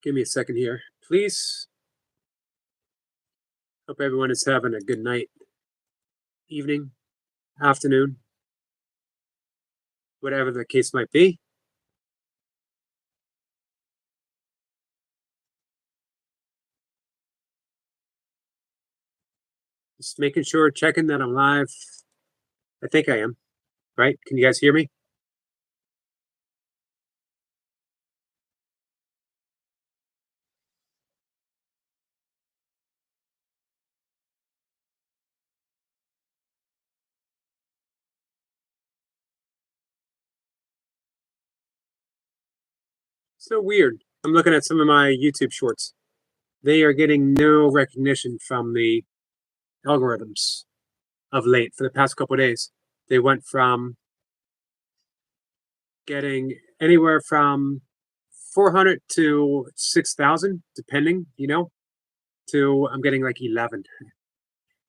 Give me a second here, please. Hope everyone is having a good night, evening, afternoon, whatever the case might be. Just making sure, checking that I'm live. I think I am, right? Can you guys hear me? So weird. I'm looking at some of my YouTube shorts. They are getting no recognition from the algorithms of late for the past couple of days. They went from getting anywhere from 400 to 6,000, depending, to I'm getting like 11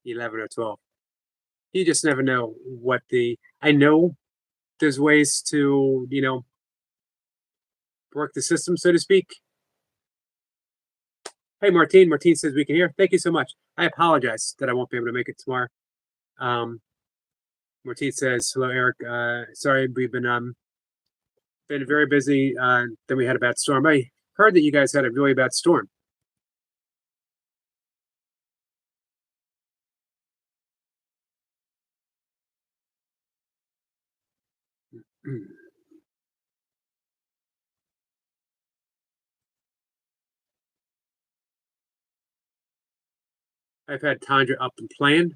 or 12. You just never know what I know there's ways to, work the system, so to speak. Hey, Martine. Martine says we can hear. Thank you so much. I apologize that I won't be able to make it tomorrow. Martine says, hello, Eric. Sorry, we've been very busy. Then we had a bad storm. I heard that you guys had a really bad storm. I've had Tandra up and planned.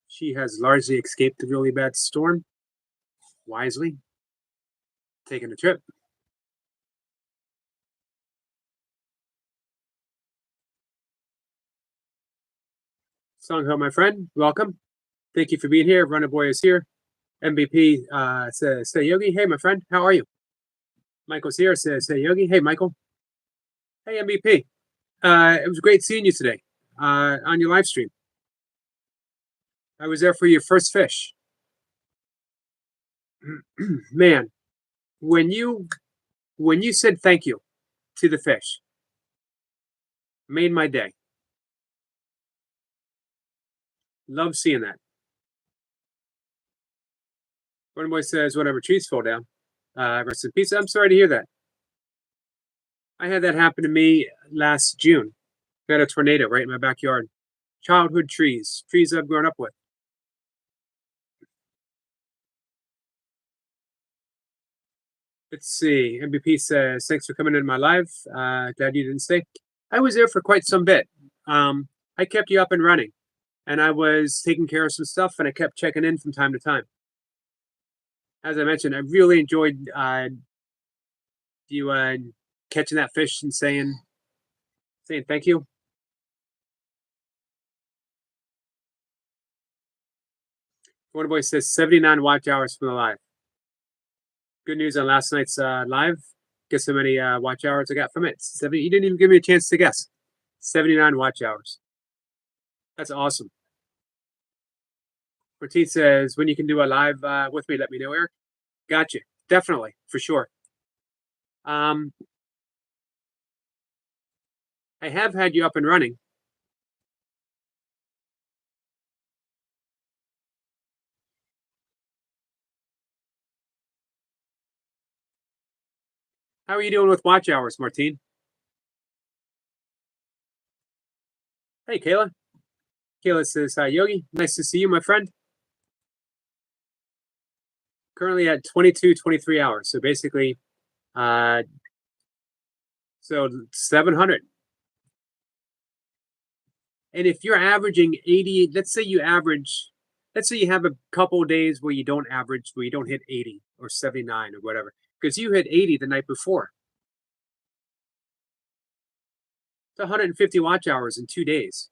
She has largely escaped the really bad storm, wisely, taking a trip. Songho, my friend, welcome. Thank you for being here. Runner Boy is here. MVP says, "Hey Yogi, hey my friend, how are you?" Michael's here. Says, "Hey Yogi, hey Michael, hey MVP. It was great seeing you today on your live stream. I was there for your first fish. Man, when you said thank you to the fish, made my day. Love seeing that." Runner Boy says, "Whatever, trees fall down. Rest in peace." I'm sorry to hear that. I had that happen to me last June. We had a tornado right in my backyard. Childhood trees I've grown up with. Let's see. MVP says, "Thanks for coming into my live. Glad you didn't stay." I was there for quite some bit. I kept you up and running, and I was taking care of some stuff, and I kept checking in from time to time. As I mentioned, I really enjoyed you catching that fish and saying thank you. One boy says 79 watch hours from the live. Good news on last night's live. Guess how many watch hours I got from it? 70. You didn't even give me a chance to guess. 79 watch hours. That's awesome. Ortiz says, when you can do a live with me, let me know, Eric. Gotcha. Definitely, for sure. I have had you up and running. How are you doing with watch hours, Martine? Hey, Kayla. Kayla says, hi, Yogi. Nice to see you, my friend. Currently at 22, 23 hours. So basically, so 700. And if you're averaging 80, let's say you have a couple of days where you don't average, where you don't hit 80 or 79 or whatever, because you hit 80 the night before. It's 150 watch hours in 2 days.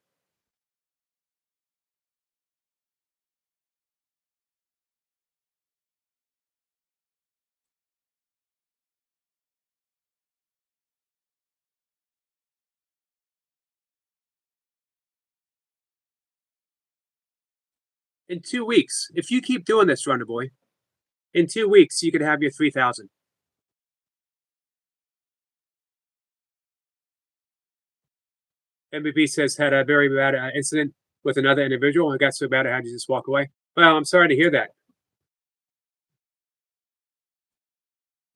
In 2 weeks, if you keep doing this, Runner Boy, in 2 weeks you could have your 3,000. MVP says had a very bad incident with another individual. It got so bad I had to just walk away. Well, I'm sorry to hear that.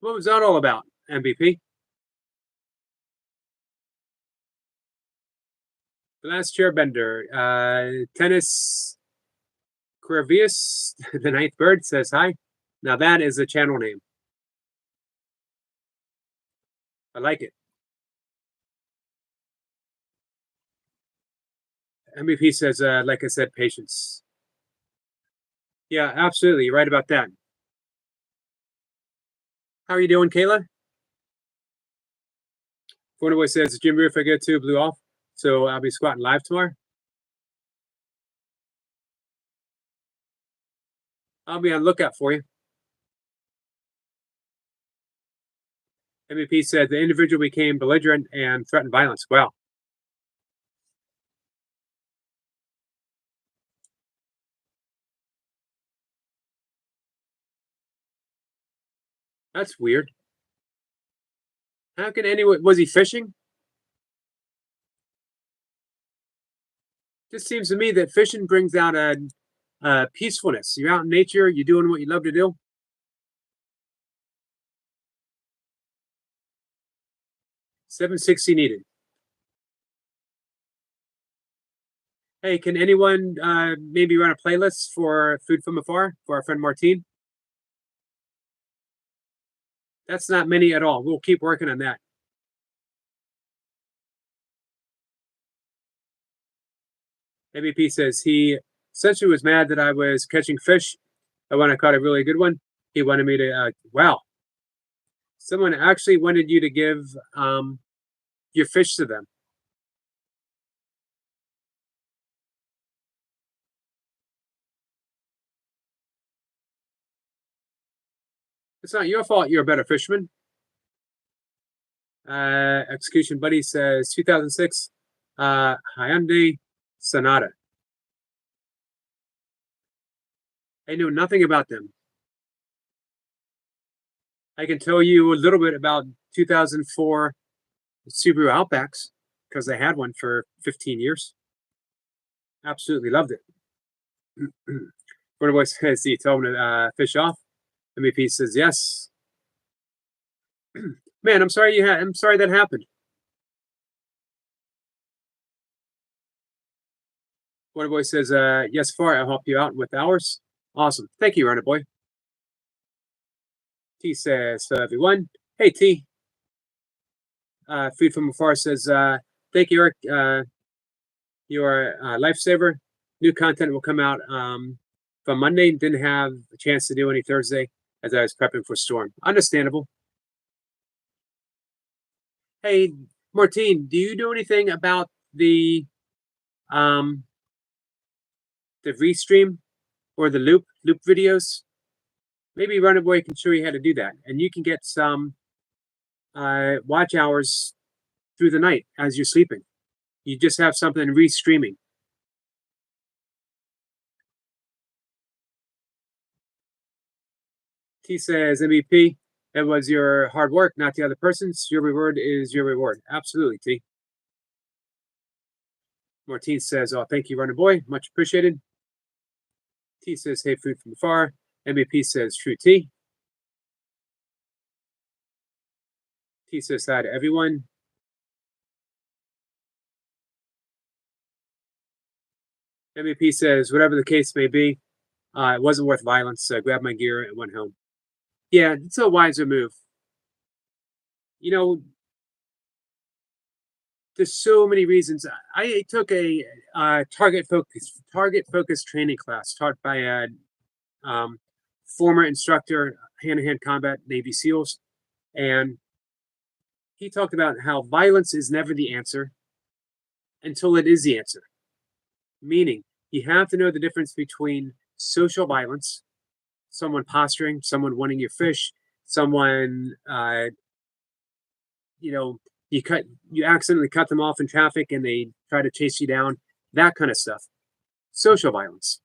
What was that all about, MVP? The last chairbender, Tennis Corvius, the ninth bird, says hi. Now that is a channel name. I like it. MVP says, like I said, patience. Yeah, absolutely. You're right about that. How are you doing, Kayla? Corner Boy says, Jim Roof I go to blew off, so I'll be squatting live tomorrow. I'll be on lookout for you. MVP said the individual became belligerent and threatened violence. Wow. That's weird. How can anyone, was he fishing? Just seems to me that fishing brings out a peacefulness. You're out in nature, you're doing what you love to do. 760 needed. Hey, can anyone maybe run a playlist for Food from Afar for our friend Martine? That's not many at all. We'll keep working on that. MVP says he essentially was mad that I was catching fish. And when I caught a really good one, he wanted me to, wow, someone actually wanted you to give your fish to them. It's not your fault. You're a better fisherman. Execution Buddy says 2006 Hyundai Sonata. I knew nothing about them. I can tell you a little bit about 2004 Subaru Outbacks because I had one for 15 years. Absolutely loved it. Corner Boy says, "Do you tell him to fish off?" MVP says, "Yes." Man, I'm sorry you had. I'm sorry that happened. Corner Boy says, "Yes, far. I'll help you out with hours." Awesome. Thank you, Runner Boy. T says, "Hello, everyone." Hey, T. Food from Afar says, "Thank you, Eric. You are a lifesaver. New content will come out from Monday. Didn't have a chance to do any Thursday as I was prepping for Storm. Understandable." Hey, Martine, do you know anything about um the restream or the loop videos? Maybe Runaway can show you how to do that, and you can get some watch hours through the night as you're sleeping. You just have something restreaming. T says, MVP, it was your hard work, not the other person's. Your reward is your reward. Absolutely, T. Martine says, oh, thank you, Runner Boy. Much appreciated. T says, hey, food from afar. MVP says, true T. T says, hi to everyone. MVP says, whatever the case may be, it wasn't worth violence. So I grabbed my gear and went home. Yeah, it's a wiser move. You know, there's so many reasons. I took a target focus training class taught by a former instructor, hand-to-hand combat Navy SEALs, and he talked about how violence is never the answer until it is the answer. Meaning, you have to know the difference between social violence, someone posturing, someone wanting your fish, someone, you accidentally cut them off in traffic and they try to chase you down, that kind of stuff. Social violence,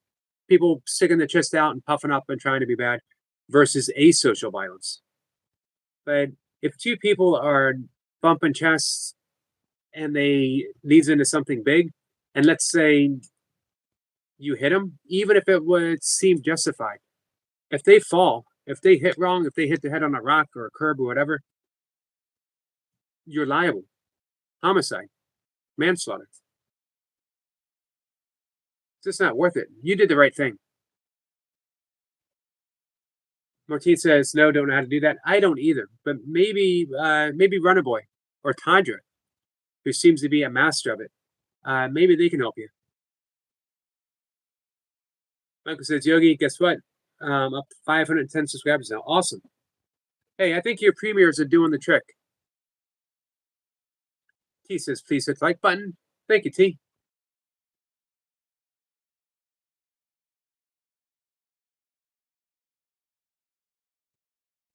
people sticking their chest out and puffing up and trying to be bad, versus asocial violence. But if two people are bumping chests and they leads into something big, and let's say you hit them, even if it would seem justified, if they fall, if they hit wrong, if they hit the head on a rock or a curb or whatever, you're liable. Homicide, manslaughter. It's just not worth it. You did the right thing. Martine says, no, don't know how to do that. I don't either, but maybe Runnerboy or Tandra, who seems to be a master of it. Maybe they can help you. Michael says, Yogi, guess what? Up to 510 subscribers now. Awesome. Hey, I think your premieres are doing the trick. T says, please hit the like button. Thank you, T.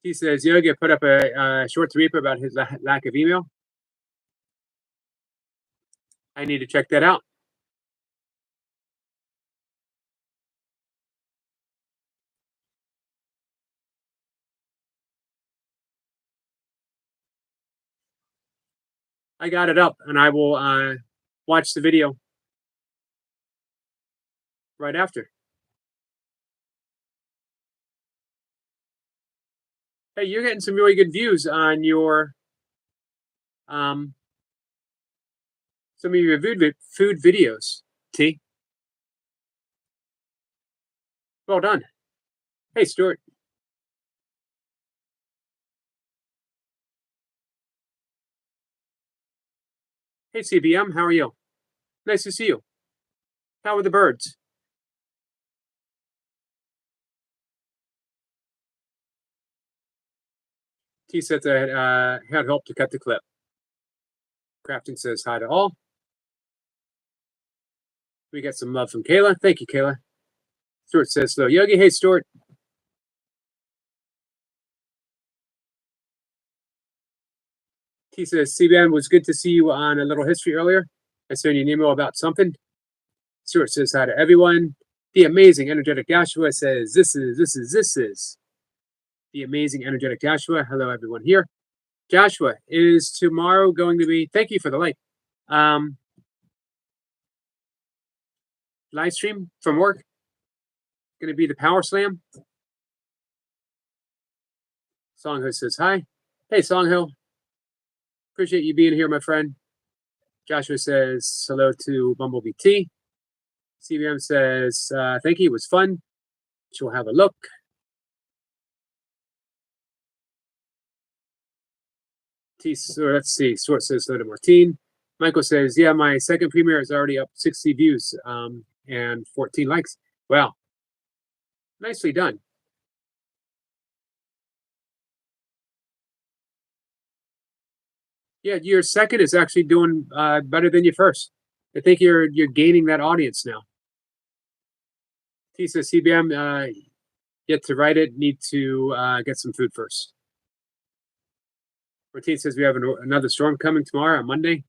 T says, Yogi put up a short to Reaper about his lack of email. I need to check that out. I got it up, and I will watch the video right after. Hey, you're getting some really good views on your some of your food videos, T. Well done. Hey, Stuart. Hey, CBM. How are you? Nice to see you. How are the birds? T said that had helped to cut the clip. Crafting says hi to all. We get some love from Kayla. Thank you, Kayla. Stuart says hello, Yogi. Hey, Stuart. T says, CBM, was good to see you on a little history earlier. I sent you an email about something. Stuart says hi to everyone. The amazing, energetic Joshua says, this is the amazing, energetic Joshua. Hello, everyone here. Joshua, is tomorrow going to be, thank you for the like, live stream from work? Going to be the Power Slam? Songho says hi. Hey, Songho. Appreciate you being here, my friend. Joshua says hello to Bumblebee T. CBM says, thank you, it was fun. She'll have a look. T, so let's see, Sort says hello to Martine. Michael says, yeah, my second premiere is already up 60 views and 14 likes. Wow. Nicely done. Yeah, your second is actually doing better than your first. I think you're gaining that audience now. T says, CBM, yet to write it, need to get some food first. Martine says we have another storm coming tomorrow on Monday.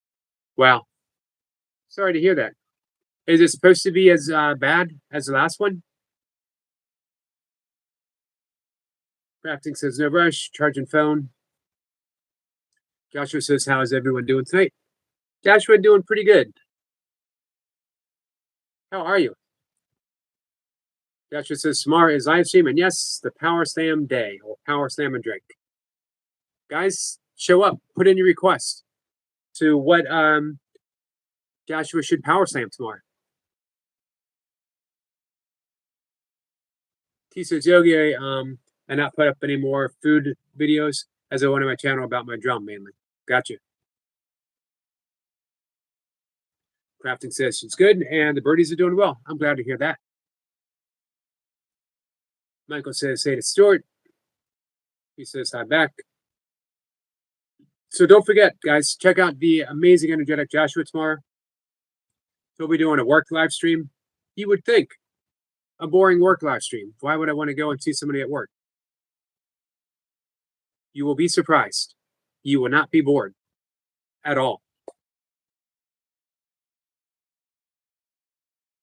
Wow. Sorry to hear that. Is it supposed to be as bad as the last one? Crafting says no rush. Charging phone. Joshua says, how is everyone doing tonight? Joshua doing pretty good. How are you? Joshua says tomorrow is live stream, and yes, the Power Slam day or Power Slam and drink. Guys, show up. Put in your request to what Joshua should Power Slam tomorrow. T says Yogi, I not put up any more food videos as I went on my channel about my drum mainly. Gotcha. Crafting says it's good, and the birdies are doing well. I'm glad to hear that. Michael says, hey to Stuart. He says, hi back. So don't forget, guys, check out the amazing, energetic Joshua tomorrow. He'll be doing a work live stream. You would think a boring work live stream. Why would I want to go and see somebody at work? You will be surprised. You will not be bored at all.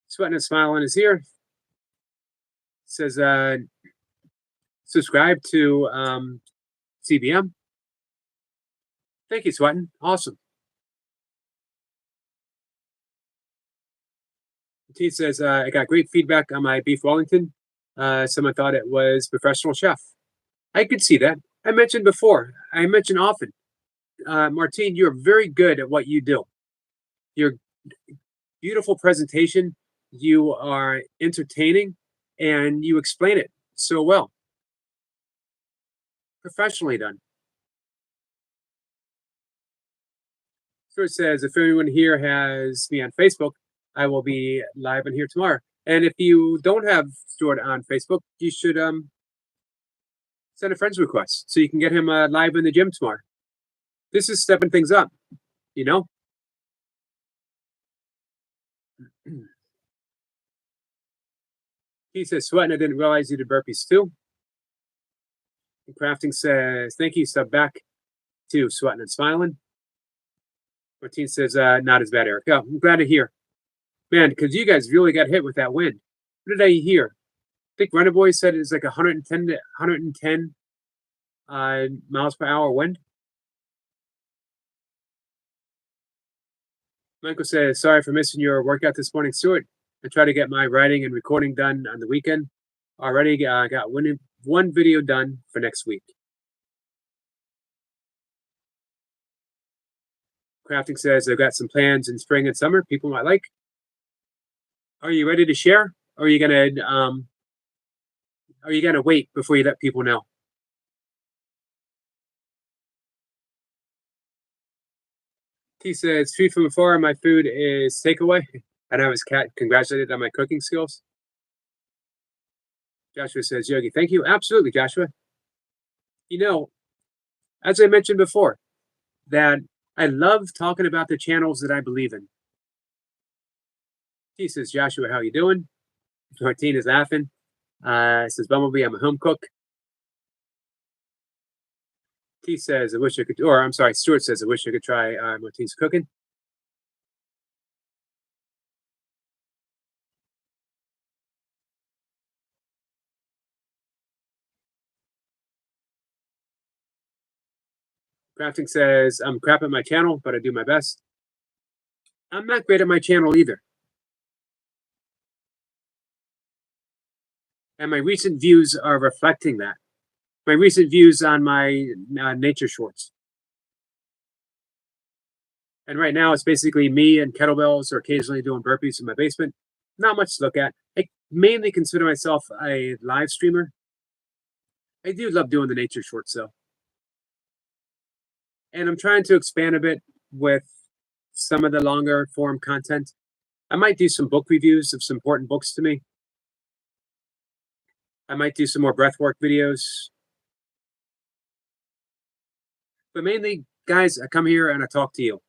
Sweating and smiling is here. Says, subscribe to CBM. Thank you, Sweating. Awesome. T says, I got great feedback on my beef Wellington. Someone thought it was professional chef. I could see that. I mentioned often, Martine, you're very good at what you do. Your beautiful presentation, you are entertaining, and you explain it so well. Professionally done. So it says, if anyone here has me on Facebook, I will be live on here tomorrow. And if you don't have Stuart on Facebook, you should send a friend's request so you can get him live in the gym tomorrow. This is stepping things up, you know? He says, sweating, I didn't realize you did burpees too. And Crafting says, thank you, sub back to sweating and smiling. Martine says, not as bad, Eric. Oh, I'm glad to hear. Man, because you guys really got hit with that wind. What did I hear? I think Runner Boy said it's like 110 miles per hour wind. Michael says, sorry for missing your workout this morning, Stuart. I try to get my writing and recording done on the weekend. Already got one video done for next week. Crafting says, I've got some plans in spring and summer people might like. Are you ready to share? Or are you gonna wait before you let people know? He says, food from afar, my food is takeaway. And I was congratulated on my cooking skills. Joshua says, Yogi, thank you. Absolutely, Joshua. You know, as I mentioned before, that I love talking about the channels that I believe in. He says, Joshua, how you doing? Martine is laughing. Says, Bumblebee, I'm a home cook. T says, I wish I could, or I'm sorry, Stuart says, I wish I could try Martine's cooking. Crafting says, I'm crap at my channel, but I do my best. I'm not great at my channel either. And my recent views are reflecting that. My recent views on my nature shorts. And right now it's basically me and kettlebells or occasionally doing burpees in my basement. Not much to look at. I mainly consider myself a live streamer. I do love doing the nature shorts though. And I'm trying to expand a bit with some of the longer form content. I might do some book reviews of some important books to me. I might do some more breathwork videos. But mainly, guys, I come here and I talk to you.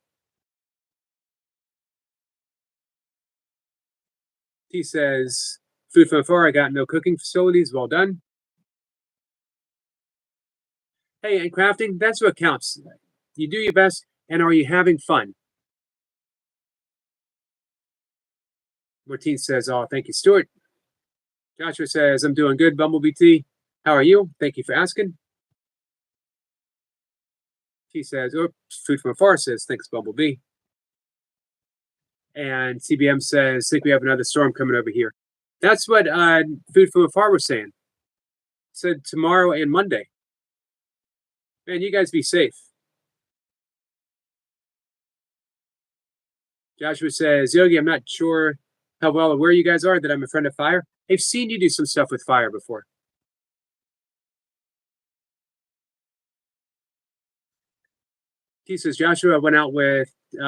He says, food from afar, I got no cooking facilities. Well done. Hey, and crafting, that's what counts. You do your best, and are you having fun? Martine says, oh, thank you, Stuart. Joshua says, I'm doing good, Bumblebee T. How are you? Thank you for asking. He says, oh, food from afar says, thanks, Bumblebee. And CBM says, think we have another storm coming over here. That's what food from afar was saying. Said tomorrow and Monday. Man, you guys be safe. Joshua says, Yogi, I'm not sure how well aware you guys are that I'm a friend of fire. I've seen you do some stuff with fire before. He says, Joshua, I went out with 2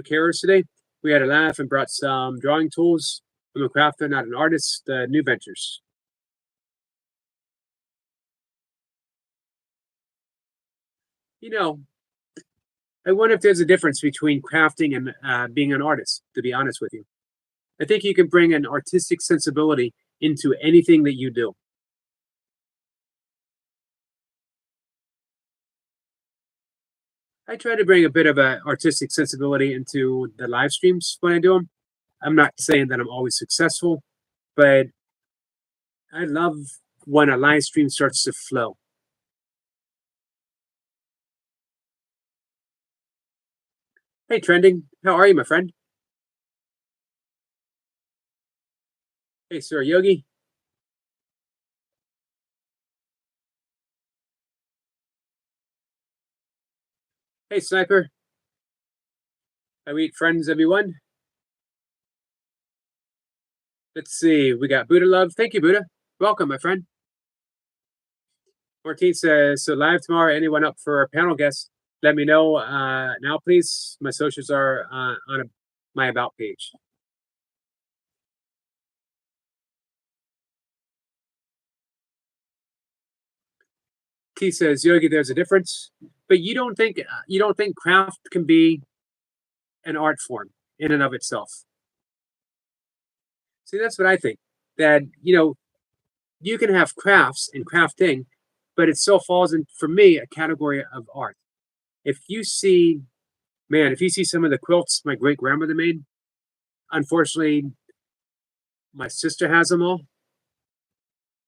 carers today. We had a laugh and brought some drawing tools. I'm a crafter, not an artist. New ventures. You know, I wonder if there's a difference between crafting and being an artist, to be honest with you. I think you can bring an artistic sensibility into anything that you do. I try to bring a bit of an artistic sensibility into the live streams when I do them. I'm not saying that I'm always successful, but I love when a live stream starts to flow. Hey, Trending, how are you, my friend? Hey, Sir Yogi. Hey, Sniper. How we eat, friends, everyone. Let's see. We got Buddha Love. Thank you, Buddha. Welcome, my friend. Martine says, so live tomorrow. Anyone up for a panel guest? Let me know now, please. My socials are on my About page. T says, Yogi, there's a difference, but you don't think craft can be an art form in and of itself. See, that's what I think. That you can have crafts and crafting, but it still falls in, for me, a category of art. If you see, man, if you see some of the quilts my great grandmother made, unfortunately, my sister has them all.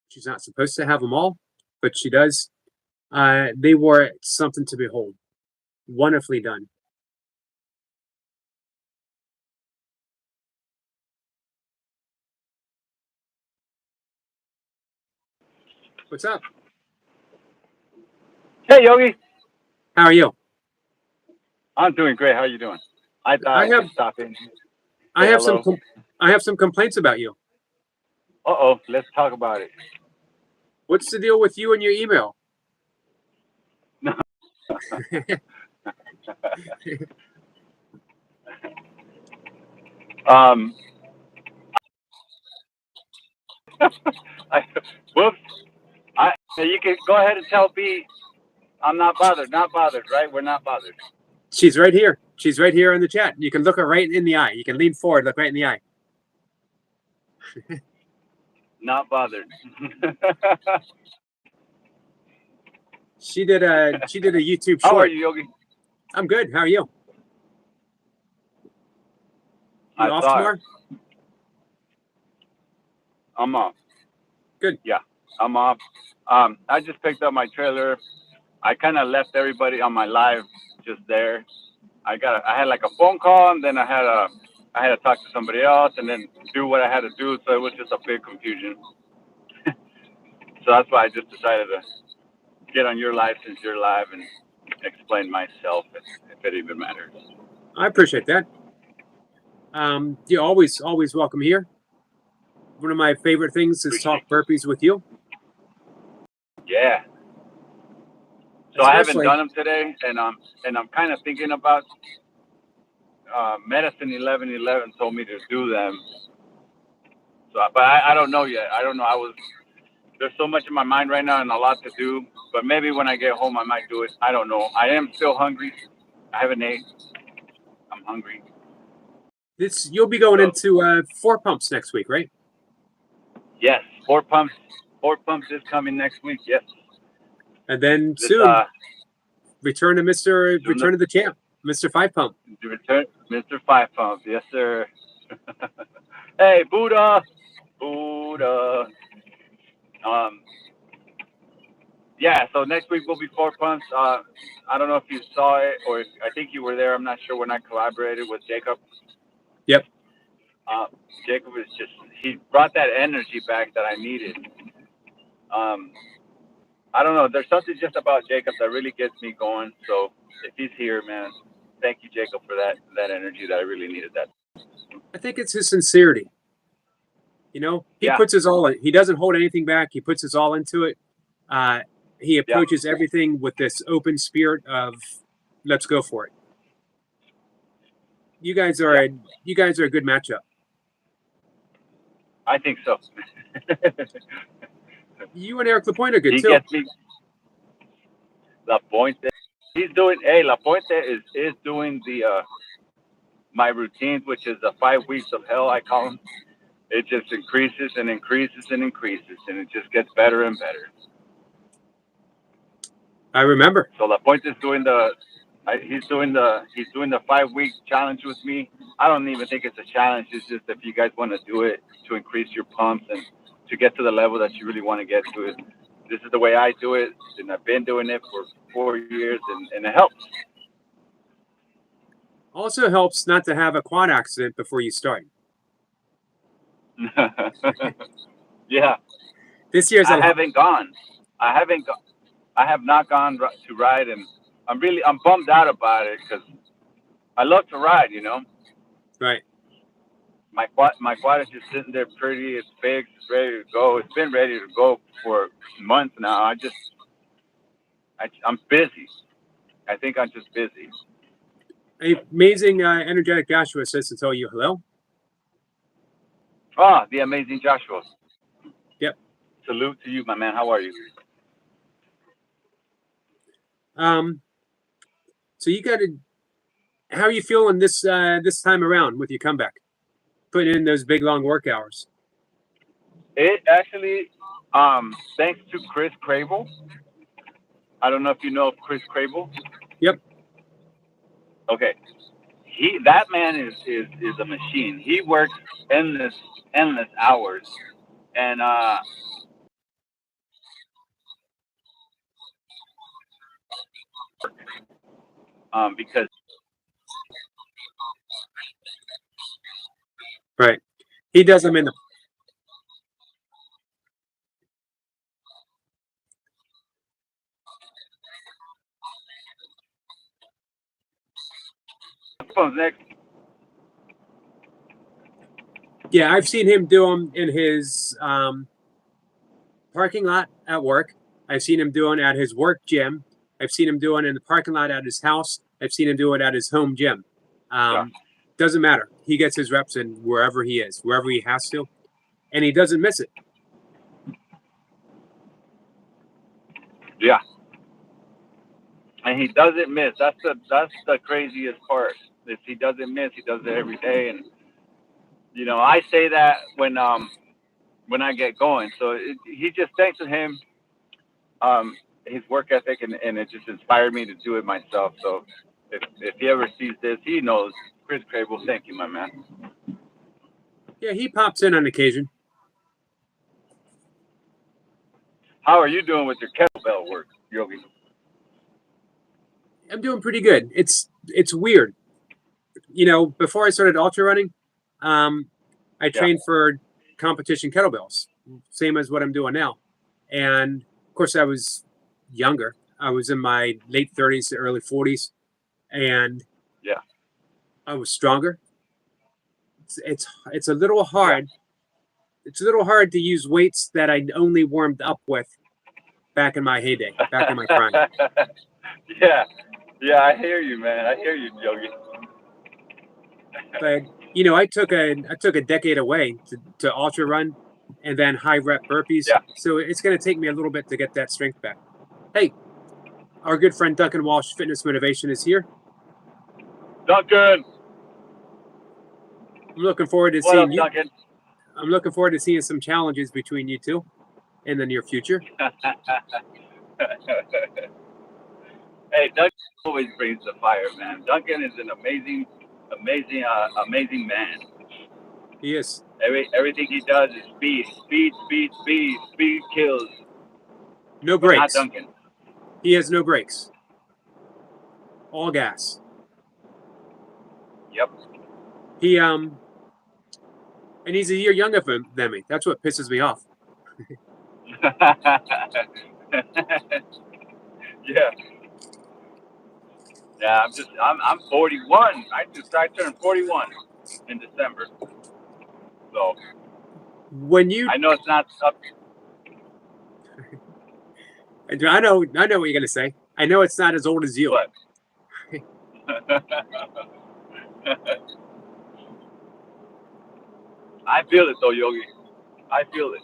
She's not supposed to have them all, but she does. They were something to behold. Wonderfully done. What's up? Hey, Yogi. How are you? I'm doing great. How are you doing? I thought I I have could stop in. I Say have some hello. I have some complaints about you. Uh-oh. Let's talk about it. What's the deal with you and your email? um, I, whoops. You can go ahead and tell B I'm not bothered. Not bothered, right? We're not bothered. She's right here. She's right here in the chat. You can look her right in the eye. You can lean forward, look right in the eye. Not bothered. She did a YouTube How are short. you, Yogi? I'm good. How are you? You I off saw it. tomorrow? I'm off. Good. Yeah, I'm off. I just picked up my trailer. I kind of left everybody on my live just there. I had like a phone call, and then I had to talk to somebody else, and then do what I had to do. So it was just a big confusion. So that's why I just decided to get on your live since you're live and explain myself if it even matters. I appreciate that. You're always welcome here. One of my favorite things is talk Appreciate burpees with you. you. Yeah. So I haven't Especially, done them today, and I'm kind of thinking about Medicine 1111 told me to do them. So, but I don't know yet. I don't know. There's so much in my mind right now and a lot to do. But maybe when I get home, I might do it. I don't know. I am still hungry. I haven't ate. I'm hungry. you'll be going So into 4 pumps next week, right? yes, 4 pumps. 4 pumps is coming next week. Yes. And then This soon, return to soon return to the champ, Mr. 5 Pump. the return, Mr. 5 Pump. Yes, sir. Hey, Buddha. Buddha. Um, yeah, so next week will be 4 pumps. I don't know if you saw it or I think you were there. I'm not sure when I collaborated with Jacob. Yep. Uh, Jacob is he brought that energy back that I needed. Um, I don't know. There's something just about Jacob that really gets me going. So if he's here, man, thank you, Jacob, for that energy that I really needed. That. I think it's his sincerity. He Yeah, puts his all in. He doesn't hold anything back. He puts his all into it. He yeah, approaches everything with this open spirit of, let's go for it. You guys are yeah. a good matchup. I think so. You and Eric Lapointe are good He too. gets me. La Pointe. He's doing. Hey, La Pointe is doing the my routines, which is the 5 weeks of hell. I call them. It just increases and increases and increases, and it just gets better and better. I remember. So La Pointe is doing he's doing the 5 week challenge with me. I don't even think it's a challenge. It's just if you guys want to do it to increase your pumps and to get to the level that you really want to get to it. This is the way I do it, and I've been doing it for 4 years, and it helps. Also helps not to have a quad accident before you start. Yeah, This year's I a lot. haven't gone. I haven't. I have not gone to ride, and I'm bummed out about it because I love to ride. You know, Right. my quad is just sitting there pretty. It's fixed. It's ready to go. It's been ready to go for months now. I'm busy. I think I'm just busy. Amazing, energetic Joshua says to tell you hello. Ah, the amazing Joshua. Yep. Salute to you, my man. How are you? So you got to. How are you feeling this time around with your comeback? Putting in those big long work hours. It actually, thanks to Chris Crable. I don't know if you know of Chris Crable. Yep. Okay, that man is a machine. He works endless hours, and because Right. He does them in the. next. Yeah, I've seen him do them in his parking lot at work. I've seen him doing at his work gym. I've seen him doing in the parking lot at his house. I've seen him do it at his home gym. Yeah, Doesn't matter. He gets his reps in wherever he is, wherever he has to, and he doesn't miss it. yeah, and he doesn't miss. That's the craziest part. If he doesn't miss, he does it every day, and I say that when I get going. So he just thanks to him, his work ethic, and it just inspired me to do it myself. So if he ever sees this, he knows. Chris Crable, thank you, my man. Yeah, he pops in on occasion. How are you doing with your kettlebell work, Yogi? I'm doing pretty good. It's weird. Before I started ultra running, I Yeah, trained for competition kettlebells, same as what I'm doing now. And of course, I was younger. I was in my late 30s to early 40s, and yeah, I was stronger. It's a little yeah. hard. It's a little hard to use weights that I only warmed up with back in my heyday, back in my prime. Yeah, yeah. I hear you, man. I hear you, Yogi. But I took a decade away to ultra run, and then high rep burpees. Yeah, So it's going to take me a little bit to get that strength back. Hey, our good friend Duncan Walsh, Fitness Motivation, is here. Duncan. I'm looking forward to What seeing up, you. Duncan? I'm looking forward to seeing some challenges between you two in the near future. Hey, Duncan always brings the fire, man. Duncan is an amazing man. He is. Everything he does is speed, speed, speed, speed, speed kills, No but not brakes. Duncan. He has no brakes. All gas. Yep. He and he's a year younger than me. That's what pisses me off. Yeah. Yeah. I'm 41. I turned 41 in December. So When you, I know it's not up. I know what you're gonna say. I know it's not as old as you. But I feel it though, Yogi. I feel it.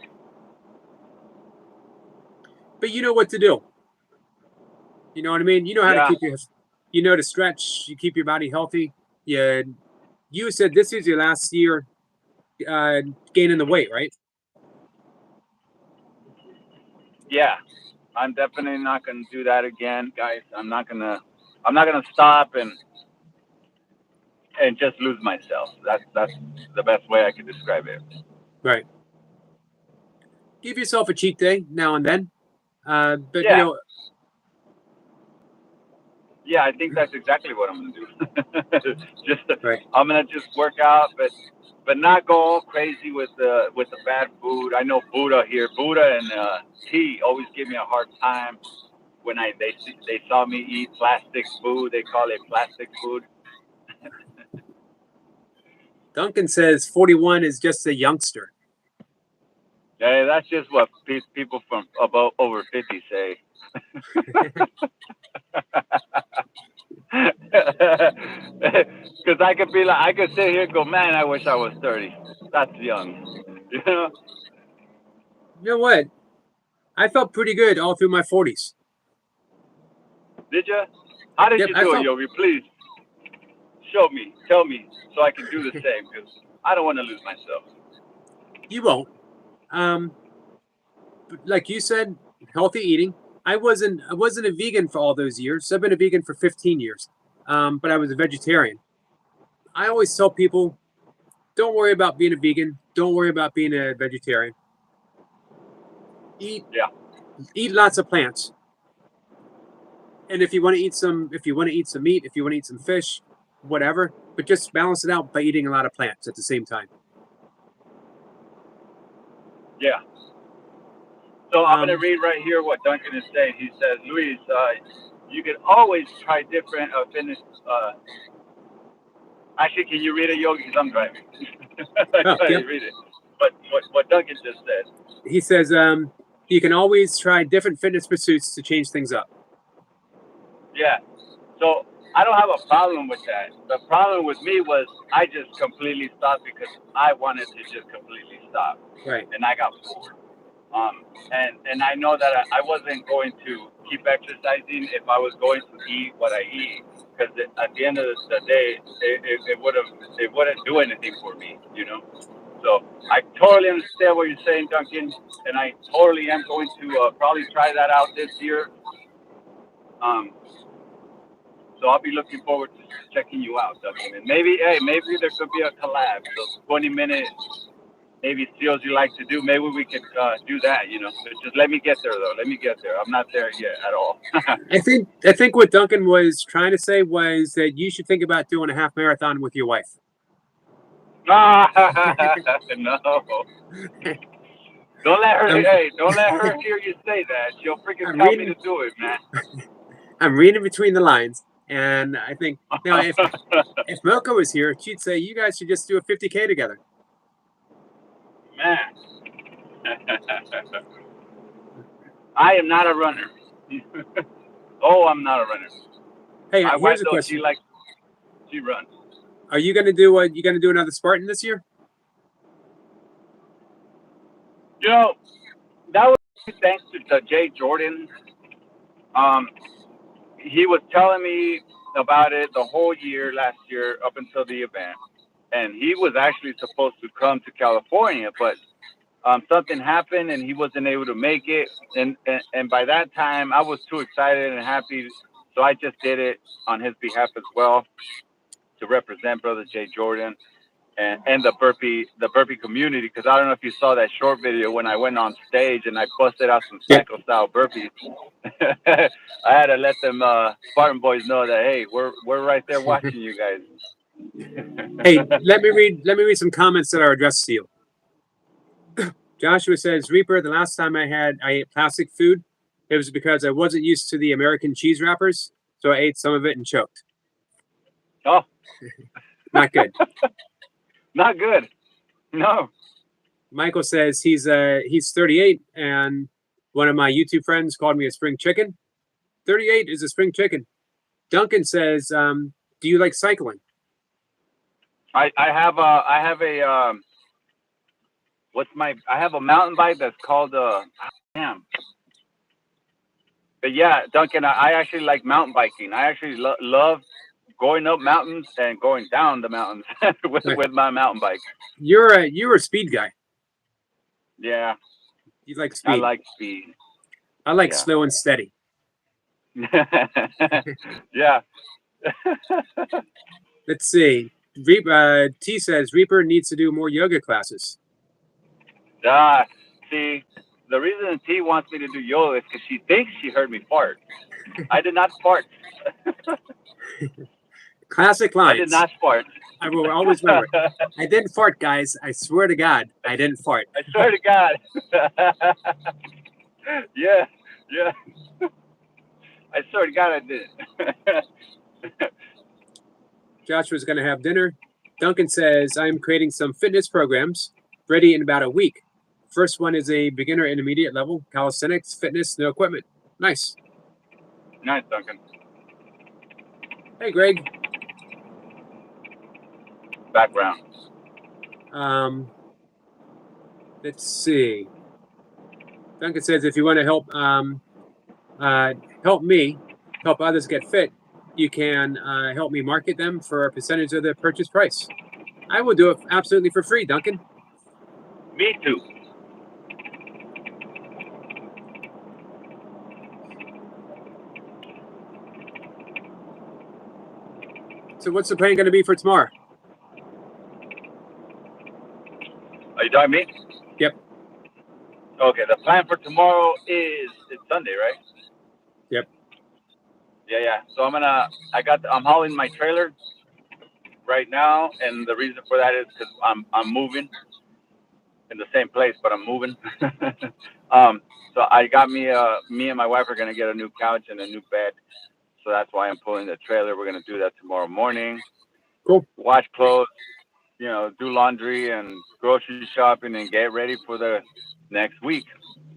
But you know what to do. You know what I mean? You know how to Yeah. keep to stretch, you keep your body healthy. You said this is your last year gaining the weight, right? Yeah. I'm definitely not gonna do that again, guys. I'm not gonna stop and just lose myself. That's the best way I could describe it. Right. Give yourself a cheat day now and then. But Yeah, yeah, I think that's exactly what I'm gonna do. just right. I'm gonna just work out, but but not go all crazy with the bad food. I know Buddha and T always give me a hard time when they saw me eat plastic food. They call it plastic food. Duncan says 41 is just a youngster. Yeah, that's just what people from about over 50 say. Because I could sit here and go, man, I wish I was 30. That's young. You know? You know what? I felt pretty good all through my 40s. Did you? How did Yep, you I do it, felt. Yogi? Please show me, tell me, so I can do the same. Because I don't want to lose myself. You won't. Like you said, healthy eating. I wasn't a vegan for all those years. I've been a vegan for 15 years. But I was a vegetarian. I always tell people, don't worry about being a vegan. Don't worry about being a vegetarian. Eat Yeah. eat lots of plants. And if you want to eat some meat, if you want to eat some fish, whatever, but just balance it out by eating a lot of plants at the same time. Yeah. So I'm going to Um, read right here what Duncan is saying. He says, Luis, you can always try different fitness. Actually, can you read it, Yogi? Because I'm driving. I oh, try yep. to read it. But what Duncan just said. He says you can always try different fitness pursuits to change things up. Yeah. So I don't have a problem with that. The problem with me was I just completely stopped because I wanted to just completely stop, Right. and I got bored. And I know that I wasn't going to keep exercising if I was going to eat what I eat, because at the end of the day, it wouldn't do anything for me, you know. So I totally understand what you're saying, Duncan, and I totally am going to probably try that out this year. Um, so I'll be looking forward to checking you out, Duncan, and maybe there could be a collab. So 20-minute maybe steals you like to do. Maybe we could do that, you know. But just let me get there, though. Let me get there. I'm not there yet at all. I think what Duncan was trying to say was that you should think about doing a half marathon with your wife. No. Don't let her. I'm, Hey, don't let her hear you say that. She'll freaking I'm tell me reading to do it, man. I'm reading between the lines, and I think now if Milka was here, she'd say you guys should just do a 50K together. Man. I am not a runner. Oh, I'm not a runner. Hey, My wife here's a though, question: she runs. Are you gonna do another Spartan this year? You know, that was thanks to Jay Jordan. Um, he was telling me about it the whole year last year up until the event, and he was actually supposed to come to California, but something happened and he wasn't able to make it. And by that time, I was too excited and happy, so I just did it on his behalf as well to represent Brother Jay Jordan and the Burpee community. Because I don't know if you saw that short video when I went on stage and I busted out some Yeah. psycho style burpees. I had to let them Spartan boys know that hey, we're right there watching you guys. Hey, let me read some comments that are addressed to you. Joshua says, Reaper, the last time I ate plastic food, it was because I wasn't used to the American cheese wrappers, so I ate some of it and choked. Oh, Not good. not good. No. Michael says he's 38, and one of my YouTube friends called me a spring chicken. 38 is a spring chicken. Duncan says, do you like cycling? I have a I have a mountain bike that's called damn. But yeah, Duncan, I actually like mountain biking. I actually love going up mountains and going down the mountains with my mountain bike. You're a speed guy. Yeah, You like I speed. like speed. I like Yeah. slow and steady. Yeah. Let's see. T says Reaper needs to do more yoga classes. See, the reason T wants me to do yoga is because she thinks she heard me fart. I did not fart. Classic I did lines. not fart. I will always remember it. I didn't fart, guys. I swear to God, I didn't fart. I swear to God. Yeah, yeah. I swear to God, I did. Joshua's going to have dinner. Duncan says, I'm creating some fitness programs ready in about a week. First one is a beginner intermediate level, calisthenics, fitness, no equipment. Nice. Nice, Duncan. Hey, Greg. Background. Let's see. Duncan says, if you want to help me help others get fit, you can help me market them for a percentage of the purchase price. I will do it absolutely for free, Duncan. Me too. So what's the plan going to be for tomorrow? Are you talking to me? Yep. Okay, the plan for tomorrow is it's Sunday, right? Yep. Yeah. So I'm hauling my trailer right now, and the reason for that is because I'm moving in the same place, but I'm moving. So I got me and my wife are gonna get a new couch and a new bed. So that's why I'm pulling the trailer. We're gonna do that tomorrow morning. Cool. Wash clothes, do laundry and grocery shopping and get ready for the next week.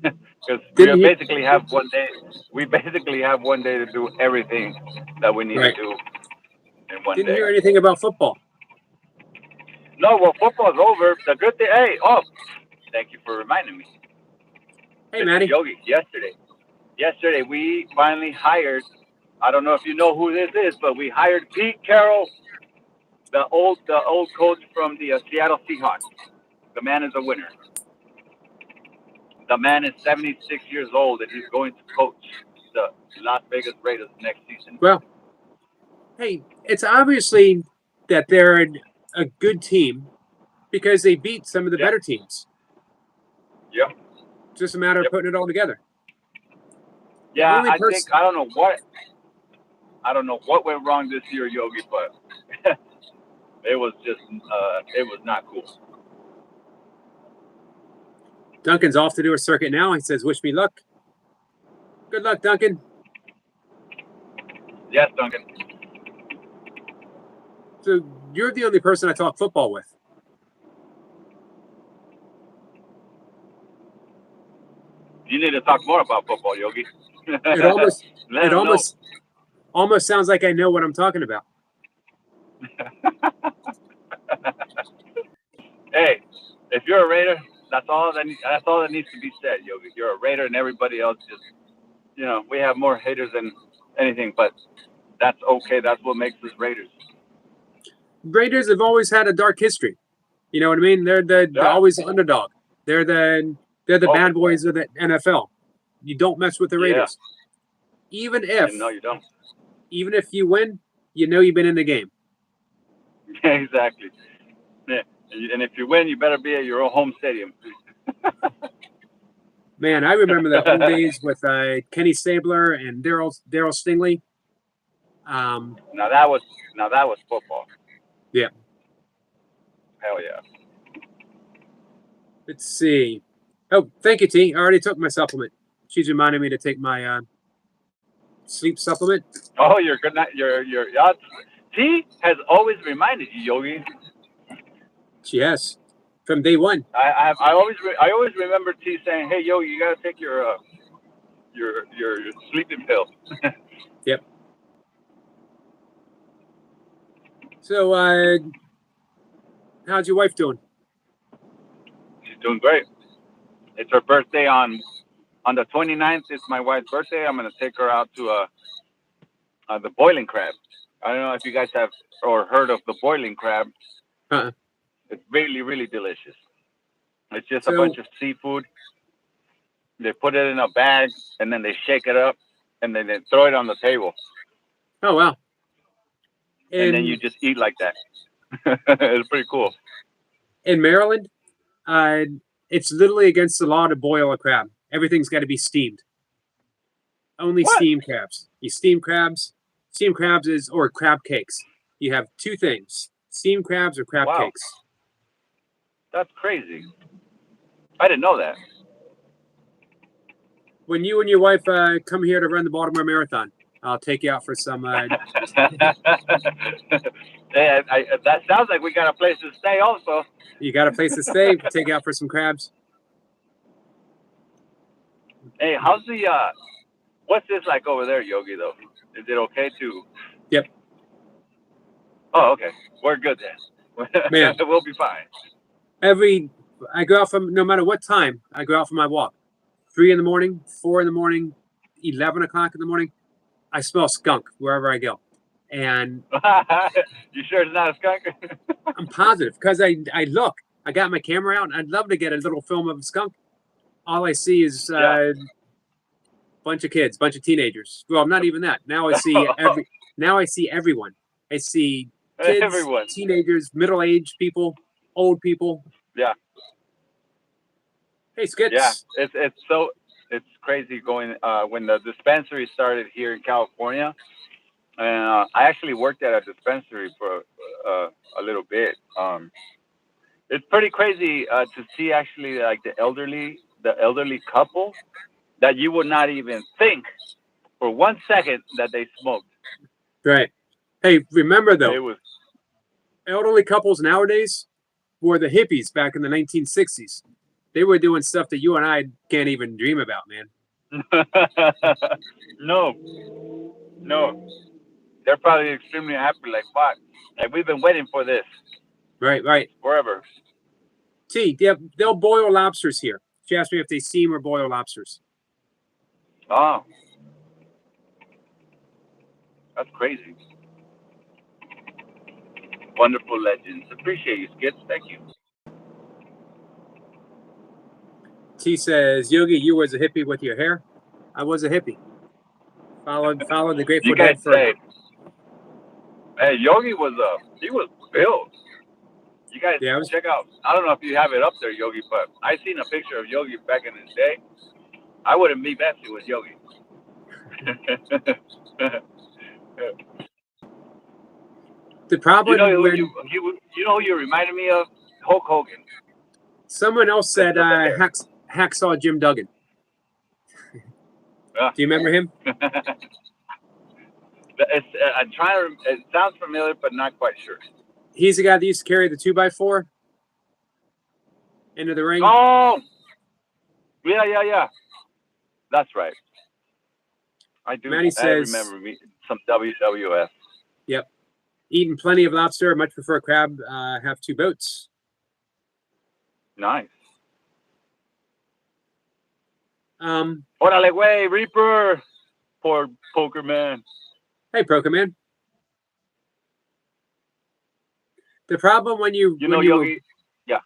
Because basically have one day. We basically have one day to do everything that we need to do in one Didn't day. hear anything about football. No, well, football's over. The good thing, thank you for reminding me. Hey, Mr. Maddie. Yogi, yesterday we finally hired, I don't know if you know who this is, but we hired Pete Carroll, the old coach from the Seattle Seahawks. The man is a winner. The man is 76 years old, and he's going to coach the Las Vegas Raiders next season. Well, hey, it's obviously that they're a good team because they beat some of the better teams. Yeah. Just a matter of putting it all together. Yeah, I don't know what went wrong this year, Yogi, but it was not cool. Duncan's off to do a circuit now. He says, wish me luck. Good luck, Duncan. Yes, Duncan. So you're the only person I talk football with. You need to talk more about football, Yogi. It almost sounds like I know what I'm talking about. Hey, if you're a Raider, that's all that needs to be said, Yogi. You're a Raider, and everybody else just, we have more haters than anything, but that's okay. That's what makes us Raiders. Raiders have always had a dark history. You know what I mean? They're always the underdog. They're the bad boys of the NFL. You don't mess with the Raiders. Even if no, you don't. Even if you win, you know you've been in the game. Exactly. Yeah. And if you win, you better be at your own home stadium. Man, I remember the old days with Kenny Stabler and Daryl Stingley. Now that was football. Yeah. Hell yeah. Let's see. Oh, thank you, T. I already took my supplement. She's reminding me to take my sleep supplement. Oh, you're good night. Your T has always reminded you, Yogi. She has, from day one. I always remember T saying, "Hey, Yogi, you gotta take your sleeping pill." Yep. So, how's your wife doing? She's doing great. It's her birthday on the 29th. It's my wife's birthday. I'm gonna take her out to the boiling crab. I don't know if you guys have or heard of the boiling crab. Uh-uh. It's really, really delicious. It's just a bunch of seafood. They put it in a bag and then they shake it up and then they throw it on the table. Oh wow! And then you just eat like that. It's pretty cool. In Maryland, it's literally against the law to boil a crab. Everything's got to be steamed. Only steamed crabs. You steam crabs. Steamed crabs or crab cakes. You have two things: Steamed crabs or crab Wow, cakes. that's crazy. I didn't know that. When you and your wife come here to run the Baltimore Marathon, I'll take you out for some. Yeah, that sounds like we got a place to stay also. You got a place to stay? Take you out for some crabs. Hey, how's the what's this like over there, Yogi? Though, is it okay to? Yep. Oh, okay. We're good then. Man, We'll be fine. I go out from no matter what time I go out for my walk. 3 in the morning, 4 in the morning, 11 o'clock in the morning. I smell skunk wherever I go, and You sure it's not a skunk? I'm positive because I look. I got my camera out, and I'd love to get a little film of a skunk. All I see is Yeah. bunch of kids, bunch of teenagers. Well, not even that. Now I see everyone. I see kids, Everyone. teenagers, middle-aged people, old people. Yeah. Hey, Skits. Yeah. It's crazy going when the dispensary started here in California, and I actually worked at a dispensary for a little bit. It's pretty crazy to see actually like the elderly couple that you would not even think for 1 second that they smoked. Right. Hey, remember though, It was elderly couples nowadays were the hippies back in the 1960s. They were doing stuff that you and I can't even dream about, man. no, no. They're probably extremely happy. Like, fuck, like we've been waiting for this Right. forever. T, they'll boil lobsters here. She asked me if they steam or boil lobsters. Oh, that's crazy. Wonderful legends. Appreciate you, Skits. Thank you. T says, Yogi, you was a hippie with your hair. I was a hippie. Followed the Grateful You guys Dead for. say, hey, Yogi he was built. You guys check out. I don't know if you have it up there, Yogi, but I seen a picture of Yogi back in his day. I wouldn't be messy with Yogi. The problem you know who you reminded me of? Hulk Hogan. Someone else said Hacksaw Jim Duggan. Do you remember him? I'm trying to. It sounds familiar, but not quite sure. He's the guy that used to carry the 2x4 into the ring. Oh, yeah. That's right. I do. Manny says, I remember some WWF. Yep. Eating plenty of lobster. Much prefer crab. Have 2 boats. Nice. Órale, güey, Reaper. Poor Poker Man. Hey, Poker Man. The problem when you Yogi. Yeah.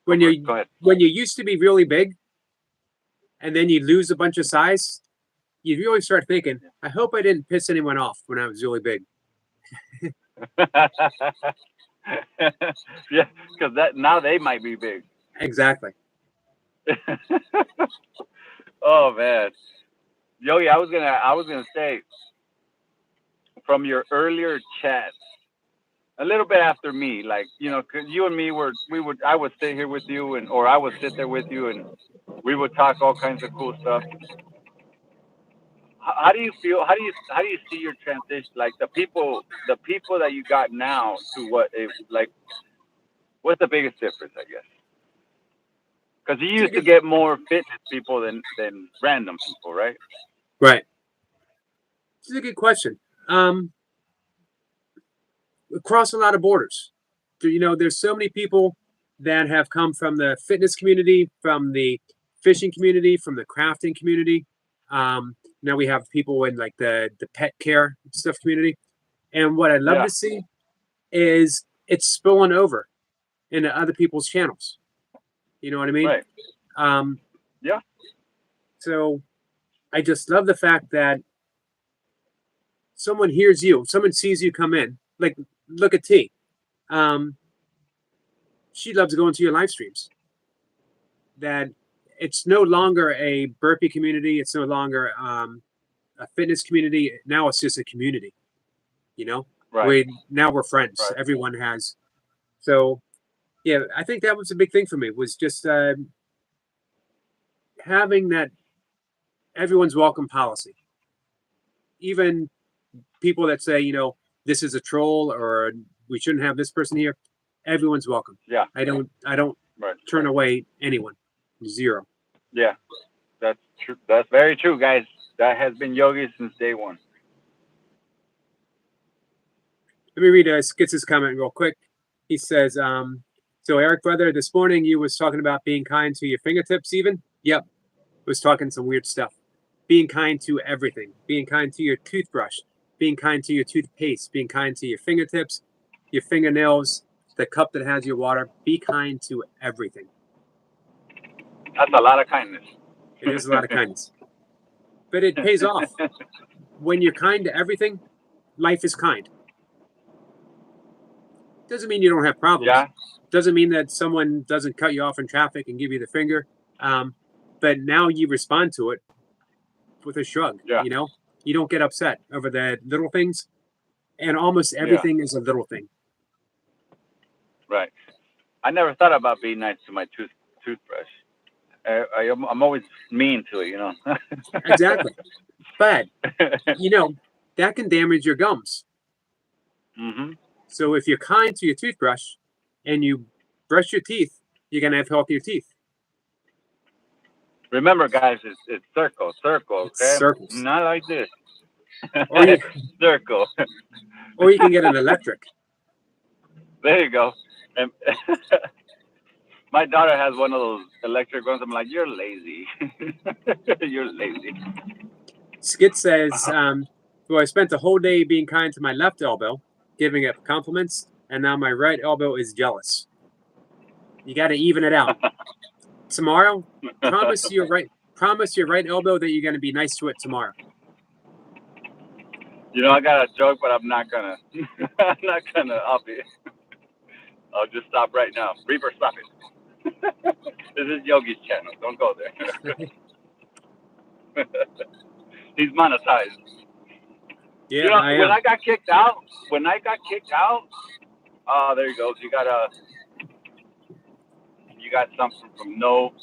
Go ahead. When you used to be really big, and then you lose a bunch of size, you really start thinking, I hope I didn't piss anyone off when I was really big. Yeah, because now they might be big. Exactly. Oh man, Yogi, I was gonna say from your earlier chat, a little bit after me, like cause you and me I would stay here with you or I would sit there with you and we would talk all kinds of cool stuff. How do you feel? How do you see your transition? Like the people that you got now to what's the biggest difference? I guess because you used to get more fitness people than random people, right? Right. This is a good question. Across a lot of borders, there's so many people that have come from the fitness community, from the fishing community, from the crafting community. Now we have people in like the pet care stuff community. And what I'd love to see is it's spilling over into other people's channels. You know what I mean? Right. Yeah. So I just love the fact that someone hears you, someone sees you come in. Like, look at T. She loves going to your live streams. That it's no longer a burpee community. It's no longer a fitness community. Now it's just a community. Right. Now we're friends. Right. Everyone has. So yeah, I think that was a big thing for me, was just having that everyone's welcome policy. Even people that say, this is a troll or we shouldn't have this person here, everyone's welcome. Yeah. I don't Right. turn away anyone. Zero. Yeah. That's true. That's very true, guys. That has been Yogi since day one. Let me read Skitz's comment real quick. He says, so Eric, brother, this morning you was talking about being kind to your fingertips even? Yep. Was talking some weird stuff. Being kind to everything. Being kind to your toothbrush. Being kind to your toothpaste. Being kind to your fingertips, your fingernails, the cup that has your water. Be kind to everything. That's a lot of kindness. It is a lot of kindness. But it pays off. When you're kind to everything, life is kind. Doesn't mean you don't have problems. Yeah. Doesn't mean that someone doesn't cut you off in traffic and give you the finger. But now you respond to it with a shrug. Yeah. You don't get upset over the little things, and almost everything is a little thing. Right. I never thought about being nice to my toothbrush. I'm always mean to it, Exactly. But that can damage your gums. Mm-hmm. So if you're kind to your toothbrush and you brush your teeth, you're gonna have healthier teeth. Remember, guys, it's circle, okay? It's circles. Not like this. Or you, circle. or you can get an electric. There you go. And my daughter has one of those electric ones. I'm like, you're lazy. You're lazy. Skit says, well, I spent the whole day being kind to my left elbow, giving it compliments, and now my right elbow is jealous. You got to even it out. Tomorrow, promise your right elbow that you're going to be nice to it tomorrow. I got a joke, but I'm not gonna. I'm not gonna up it. I'll just stop right now. Reaper, stop it. This is Yogi's channel. Don't go there. He's monetized. Yeah, I am. When I got kicked out, there you go. You got something from no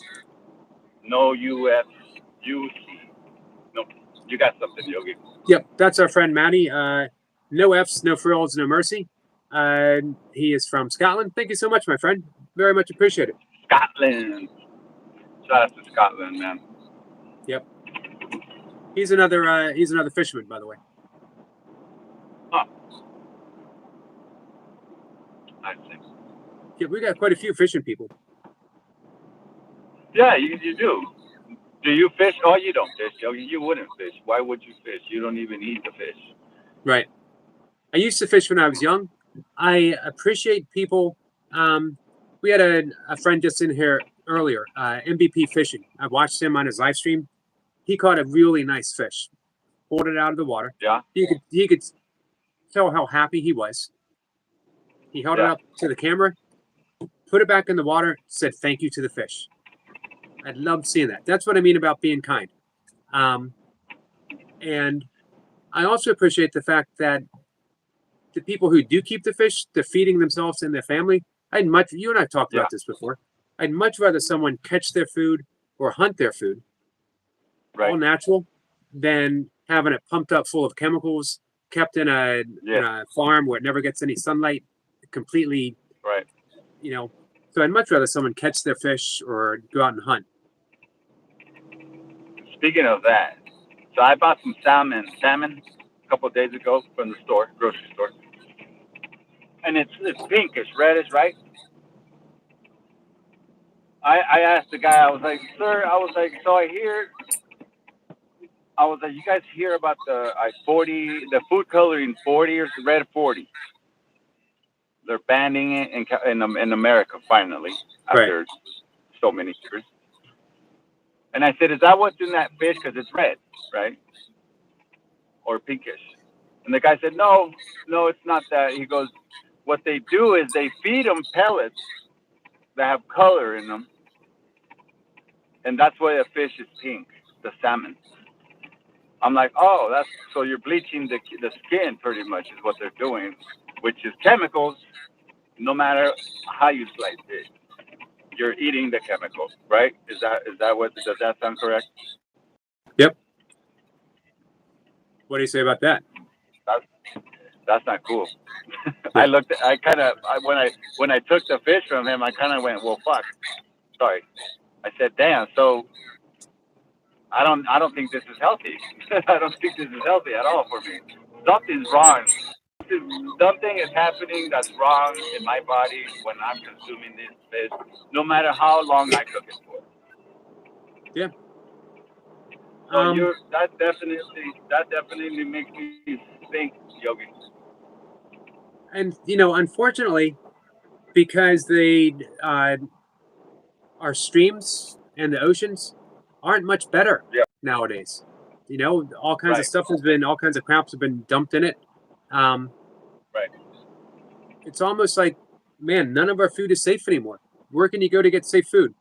UF. No, you got something, Yogi. Yep, that's our friend Matty. No F's, no frills, no mercy. He is from Scotland. Thank you so much, my friend. Very much appreciated. Scotland. Shout out to Scotland, man. Yep. He's another fisherman, by the way. Huh. I see. Yeah, we got quite a few fishing people. Yeah, you do. Do you fish? Oh, you don't fish, Yogi. You wouldn't fish. Why would you fish? You don't even eat the fish. Right. I used to fish when I was young. I appreciate people. We had a friend just in here earlier, MVP Fishing. I watched him on his live stream. He caught a really nice fish, pulled it out of the water. Yeah. He could tell how happy he was. He held it up to the camera, put it back in the water, said thank you to the fish. I loved seeing that. That's what I mean about being kind. And I also appreciate the fact that the people who do keep the fish, they're feeding themselves and their family. You and I have talked about this before. I'd much rather someone catch their food or hunt their food, all natural, than having it pumped up full of chemicals, kept in a farm where it never gets any sunlight, completely. Right. So I'd much rather someone catch their fish or go out and hunt. Speaking of that, so I bought some salmon a couple of days ago from the grocery store. And it's pinkish, reddish, right? I asked the guy, I was like, sir, so you guys hear about the 40, the food coloring 40 or red 40? They're banning it in America finally after so many years. And I said, is that what's in that fish? Because it's red, right? Or pinkish. And the guy said, no, it's not that. He goes, what they do is they feed them pellets that have color in them. And that's why the fish is pink, the salmon. I'm like, oh, that's so you're bleaching the skin pretty much is what they're doing, which is chemicals. No matter how you slice it, you're eating the chemical, right? Is that what does that sound correct? Yep. What do you say about that? That's that's not cool. Yeah. I kind of when I took the fish from him, I kind of went, well, fuck. Sorry. I said, damn. So I don't think this is healthy. I don't think this is healthy at all for me. Something's wrong. Something is happening that's wrong in my body when I'm consuming this fish, no matter how long I cook it for. Yeah. So that definitely makes me think, Yogi. And unfortunately, because our streams and the oceans aren't much better Yeah, nowadays. All kinds of right, stuff has been, all kinds of crops have been dumped in it. Um, right. it's almost like, man, none of our food is safe anymore. Where can you go to get safe food?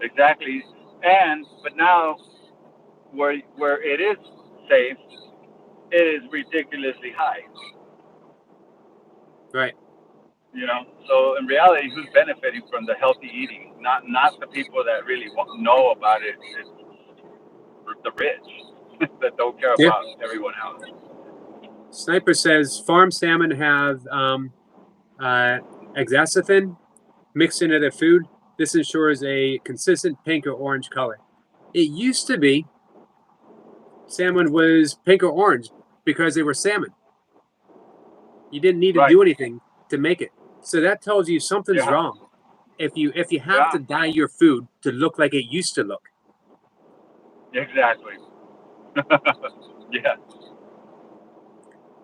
Exactly. But now where it is safe, it is ridiculously high. Right. So in reality, who's benefiting from the healthy eating? Not the people that really know about it. It's the rich that don't care Yeah. about everyone else. Sniper says farm salmon have uh, hexacephin mixed into their food. This ensures a consistent pink or orange color. It used to be salmon was pink or orange because they were salmon. You didn't need to Right. do anything to make it. So that tells you something's Yeah. wrong. If you have Yeah. to dye your food to look like it used to look. Exactly. Yeah.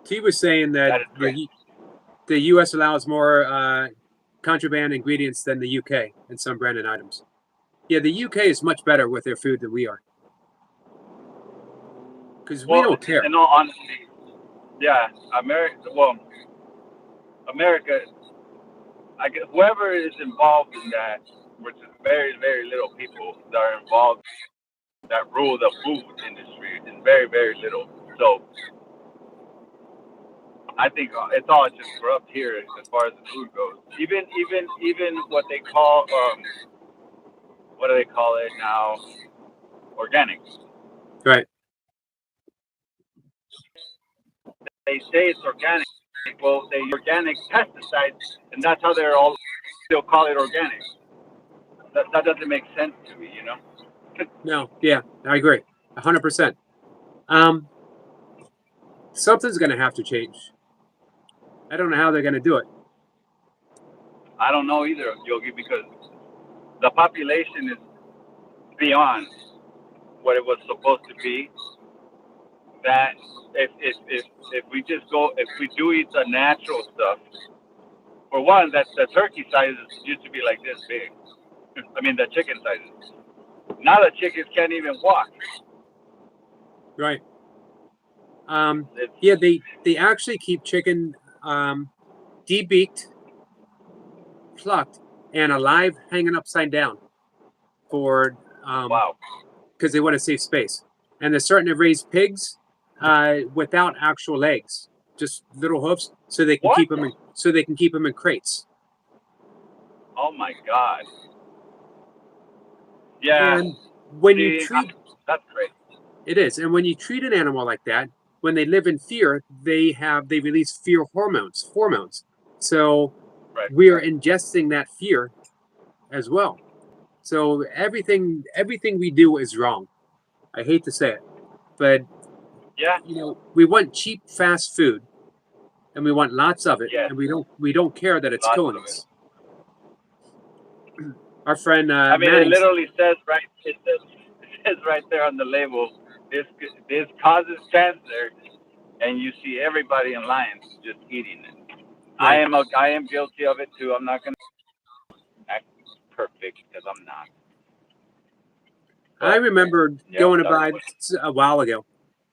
T was saying that That is great. the U.S. allows more contraband ingredients than the UK in some branded items. Yeah, the UK is much better with their food than we are because we Well, don't care. in all honesty, yeah, America. Well, America. I guess whoever is involved in that, which is very, very little people that are involved that rule the food industry, is very, very little. So I think it's all just corrupt here as far as the food goes. Even what they call what do they call it now? Organic. Right. They say it's organic. Well, they organic pesticides, and that's how they're all still call it organic. That doesn't make sense to me. No. Yeah, I agree. 100%. Um, something's going to have to change. I don't know how they're going to do it. I don't know either, Yogi, because the population is beyond what it was supposed to be. That if we just go, if we do eat the natural stuff, for one, that the turkey sizes used to be like this big. I mean, the chicken sizes. Now the chickens can't even walk. Right. It's Yeah, they actually keep chicken debeaked, plucked, and alive, hanging upside down for wow. because they want to save space. And they're starting to raise pigs without actual legs, just little hoofs, so they can What? keep them in crates. Oh my God. Yeah. And when you See, treat that's great. it is, and when you treat an animal like that, when they live in fear, they release fear hormones. So Right. we are ingesting that fear as well. So everything we do is wrong. I hate to say it, but Yeah. we want cheap, fast food, and we want lots of it, Yes. and we don't care that it's Lots killing of it. us. Our friend I mean, it Manning's literally says right. It says right there on the label. This causes cancer, and you see everybody in lines just eating it. right. I am guilty of it too. I'm not gonna act perfect because I'm not. I But remember yeah, going to that's buy what. a while ago,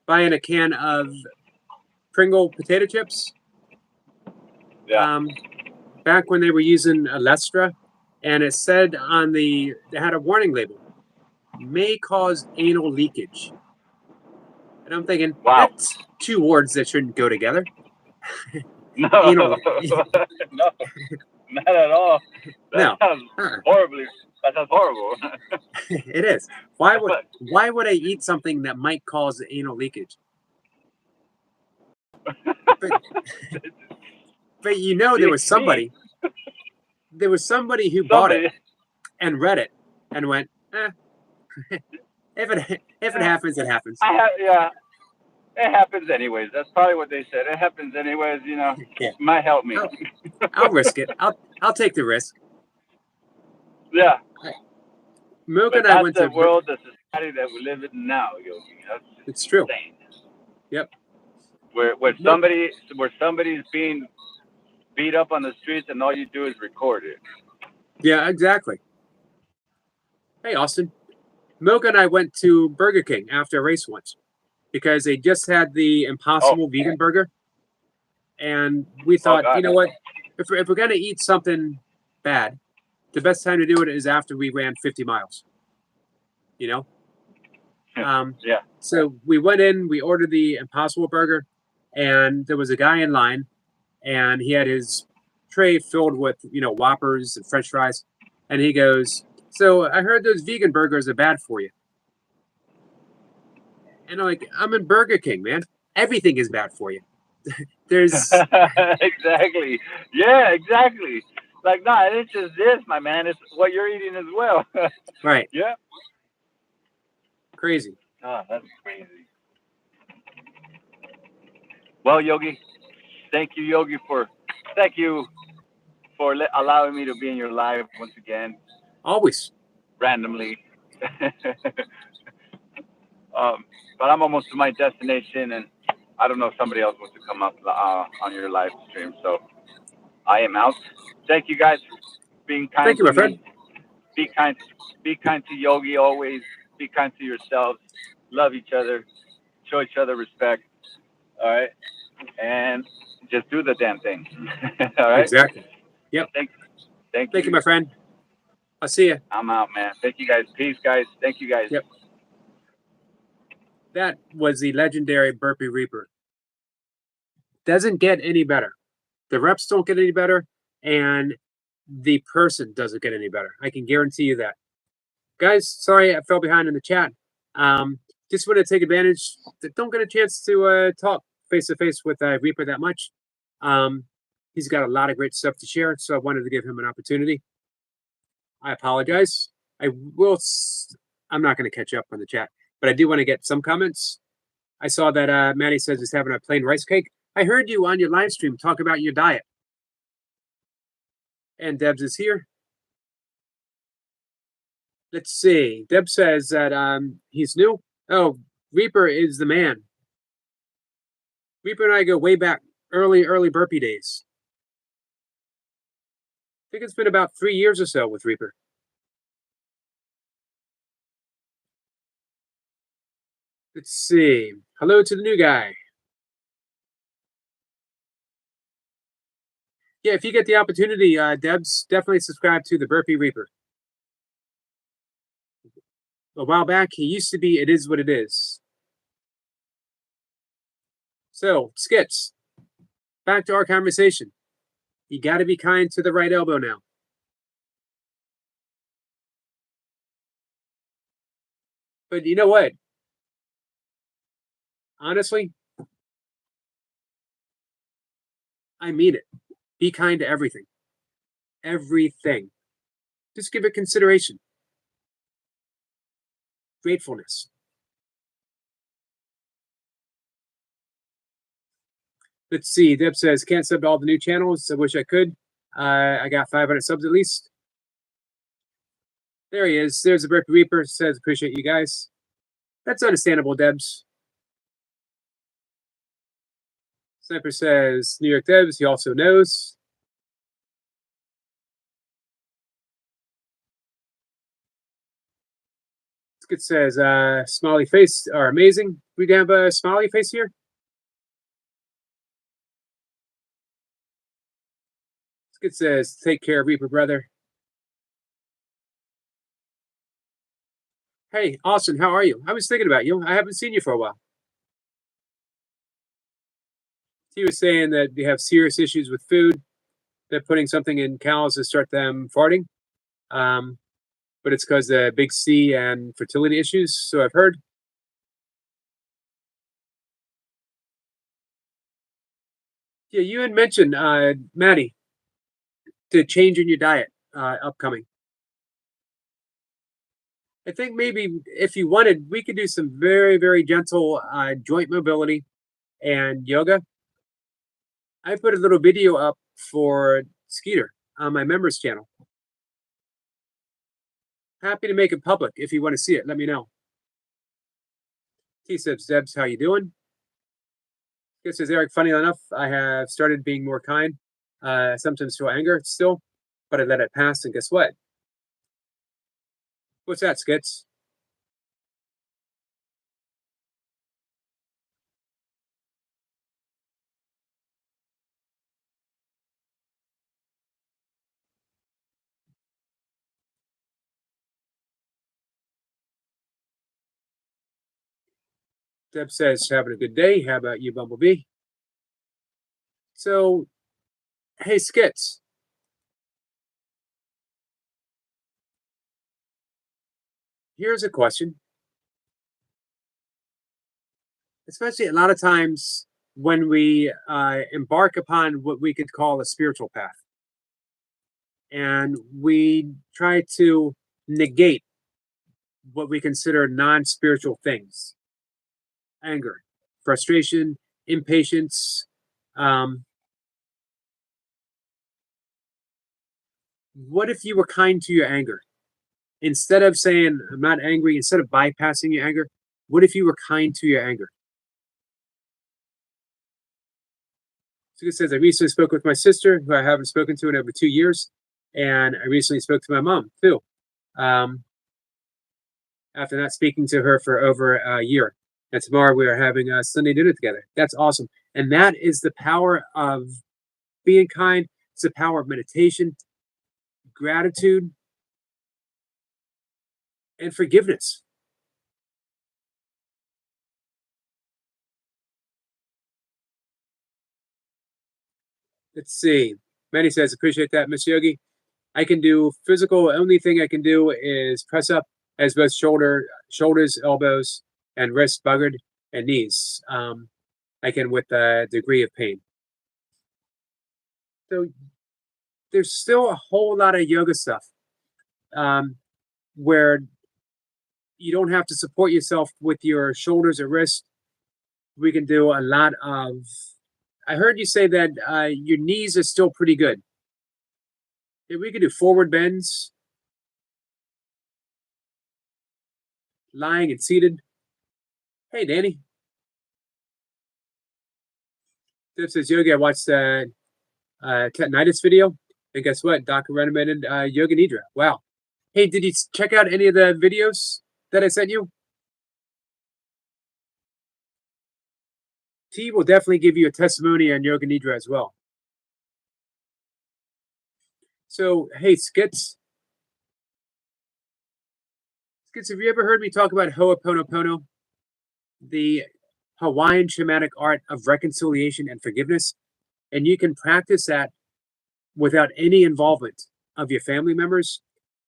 buying a can of Pringle potato chips. Yeah. Um, back when they were using Alestra, and it said they had a warning label. may cause anal leakage. And I'm thinking, Wow. that's two words that shouldn't go together. No, Anal. no, not at all. That No. sounds horribly. That sounds horrible. It is. Why would I eat something that might cause anal leakage? But but you know The extreme. there was somebody who bought it Somebody. and read it and went, if it happens, it happens. Yeah. It happens anyways. That's probably what they said. It happens anyways. Yeah. Might help me. I'll risk it. I'll take the risk. Yeah. Mook But and I that's went the to. world, the society that we live in now, Yogi. That's just It's true. insane. Yep. Where Mook, somebody's being beat up on the streets and all you do is record it. yeah, exactly. Hey, Austin. Mook and I went to Burger King after a race once because they just had the Oh, Impossible Vegan Burger, and we oh thought, you God. know what? If we're gonna eat something bad, the best time to do it is after we ran 50 miles. You know. Yeah. So we went in, we ordered the Impossible Burger, and there was a guy in line, and he had his tray filled with Whoppers and French fries, and he goes, "So I heard those vegan burgers are bad for you." And I'm like, "I'm in Burger King, man. Everything is bad for you." There's Exactly. Yeah, exactly. Like, nah, it's just this, my man. It's what you're eating as well. right, Yeah. crazy. Ah, that's crazy. Well, Yogi, thank you for allowing me to be in your live once again, Always. randomly. But I'm almost to my destination, and I don't know if somebody else wants to come up on your live stream. So I am out. Thank you guys for being kind Thank you, to my friend. me. Be kind. Be kind to Yogi always. Be kind to yourselves. Love each other. Show each other respect. All right, and just do the damn thing. All right. Exactly. Yep. Thank, thank Thank you, you. my friend. I'll see you. I'm out, man. Thank you guys. Peace, guys. Thank you guys. Yep. That was the legendary Burpee Reaper. Doesn't get any better. The reps don't get any better, and the person doesn't get any better. I can guarantee you that. Guys, sorry I fell behind in the chat. Just want to take advantage. Don't get a chance to talk face to face with Reaper that much. He's got a lot of great stuff to share, so I wanted to give him an opportunity. I apologize. I will. I'm not going to catch up on the chat, but I do want to get some comments. I saw that Maddie says he's having a plain rice cake. I heard you on your live stream talk about your diet. And Debs is here. Let's see. Deb says that he's new. Oh, Reaper is the man. Reaper and I go way back, early burpee days. I think it's been about 3 years or so with Reaper. Let's see. Hello to the new guy. Yeah, if you get the opportunity, Debs, definitely subscribe to the Burpee Reaper. A while back, he used to be It Is What It Is. So, Skits, back to our conversation. You got to be kind to the right elbow now. But you know what? Honestly, I mean it. Be kind to everything. Everything. Just give it consideration. Gratefulness. Let's see. Deb says, can't sub to all the new channels. I wish I could. I got 500 subs at least. There he is. There's the Burpee Reaper. Says, appreciate you guys. That's understandable, Debs. Sniper says, New York Debs. He also knows. Skit says, smiley face are amazing. We have a smiley face here. Skit says, take care, Reaper brother. Hey, Austin, how are you? I was thinking about you. I haven't seen you for a while. He was saying that they have serious issues with food. They're putting something in cows to start them farting. Um, but it's because the big C and fertility issues. So I've heard. Yeah, you had mentioned, Maddie, to change in your diet upcoming. I think maybe if you wanted, we could do some very, very gentle joint mobility and yoga. I put a little video up for Skeeter on my members channel. Happy to make it public. If you want to see it, let me know. T says, Zebs, how you doing? Guess says Eric, funny enough, I have started being more kind. Sometimes feel anger still, but I let it pass. And guess what? What's that, Skits? Deb says, having a good day. How about you, Bumblebee? So, hey, Skits, here's a question. Especially a lot of times when we embark upon what we could call a spiritual path, and we try to negate what we consider non spiritual things: anger, frustration, impatience. Um, what if you were kind to your anger? Instead of saying, I'm not angry, instead of bypassing your anger, what if you were kind to your anger? So it says, I recently spoke with my sister, who I haven't spoken to in over 2 years. And I recently spoke to my mom, too, um, after not speaking to her for over a year. And tomorrow we are having a Sunday dinner together. That's awesome. And that is the power of being kind. It's the power of meditation, gratitude, and forgiveness. Let's see. Manny says, appreciate that, Miss Yogi. I can do physical. Only thing I can do is press up as both shoulders, elbows, and wrists buggered, and knees. I can with a degree of pain. So there's still a whole lot of yoga stuff um, where you don't have to support yourself with your shoulders or wrists. We can do a lot of. I heard you say that your knees are still pretty good. If we can do forward bends, lying and seated. Hey, Danny. This is Yogi. I watched the tetanitis video, and guess what? Doc recommended Yoga Nidra. Wow. Hey, did you check out any of the videos that I sent you? T will definitely give you a testimony on Yoga Nidra as well. So, hey, Skits, have you ever heard me talk about Ho'oponopono, the Hawaiian shamanic art of reconciliation and forgiveness? And you can practice that without any involvement of your family members,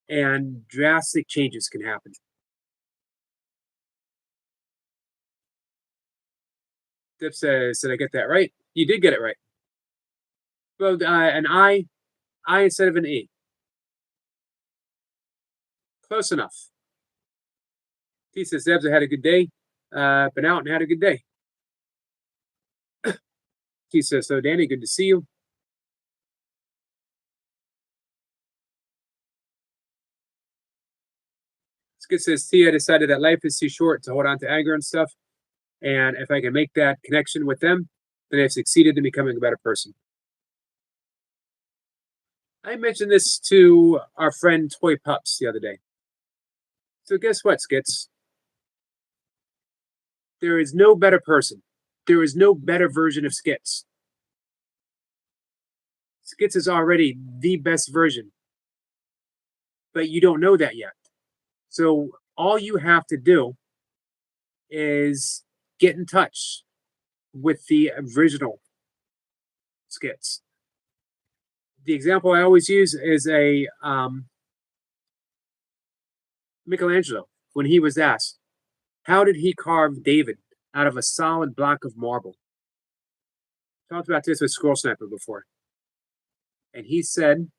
and drastic changes can happen. Dip says, did I get that right? You did get it right. Well, an I instead of an E. Close enough. He says, Debs, I had a good day. Been out and had a good day. He says, so Danny, good to see you. Skid says, Tia decided that life is too short to hold on to anger and stuff. And if I can make that connection with them, then I've succeeded in becoming a better person. I mentioned this to our friend Toy Pups the other day. So guess what, Skits? There is no better person. There is no better version of Skits. Skits is already the best version, but you don't know that yet. So All you have to do is get in touch with the original skits. The example I always use is a Michelangelo when he was asked, how did he carve David out of a solid block of marble? Talked about this with Scroll Sniper before. And he said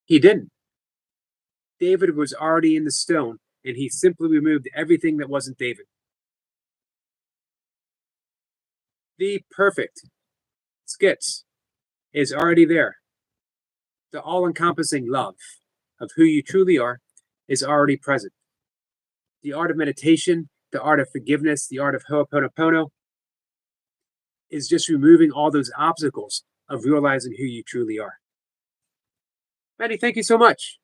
he didn't. David was already in the stone, and he simply removed everything that wasn't David. The perfect skits is already there. The all encompassing love of who you truly are is already present. The art of meditation, the art of forgiveness, the art of Ho'oponopono is just removing all those obstacles of realizing who you truly are. Maddie, thank you so much.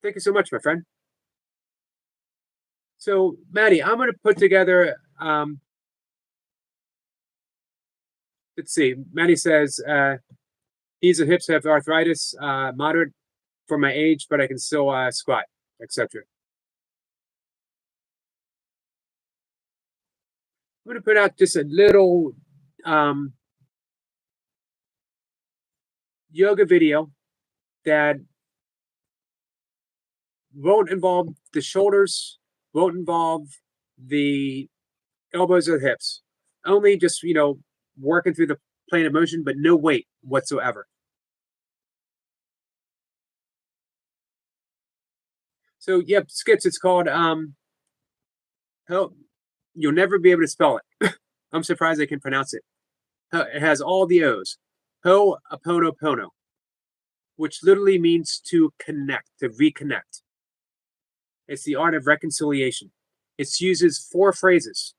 Thank you so much, my friend. So, Maddie, I'm going to put together. Let's see. Maddie says knees and hips have arthritis, moderate for my age, but I can still squat, etc. I'm going to put out just a little yoga video that won't involve the shoulders, won't involve the elbows or hips. Only just, working through the plane of motion, but no weight whatsoever. So, yep, skits. It's called, you'll never be able to spell it. I'm surprised I can pronounce it. It has all the O's. Ho'oponopono, which literally means to connect, to reconnect. It's the art of reconciliation. It uses 4 phrases.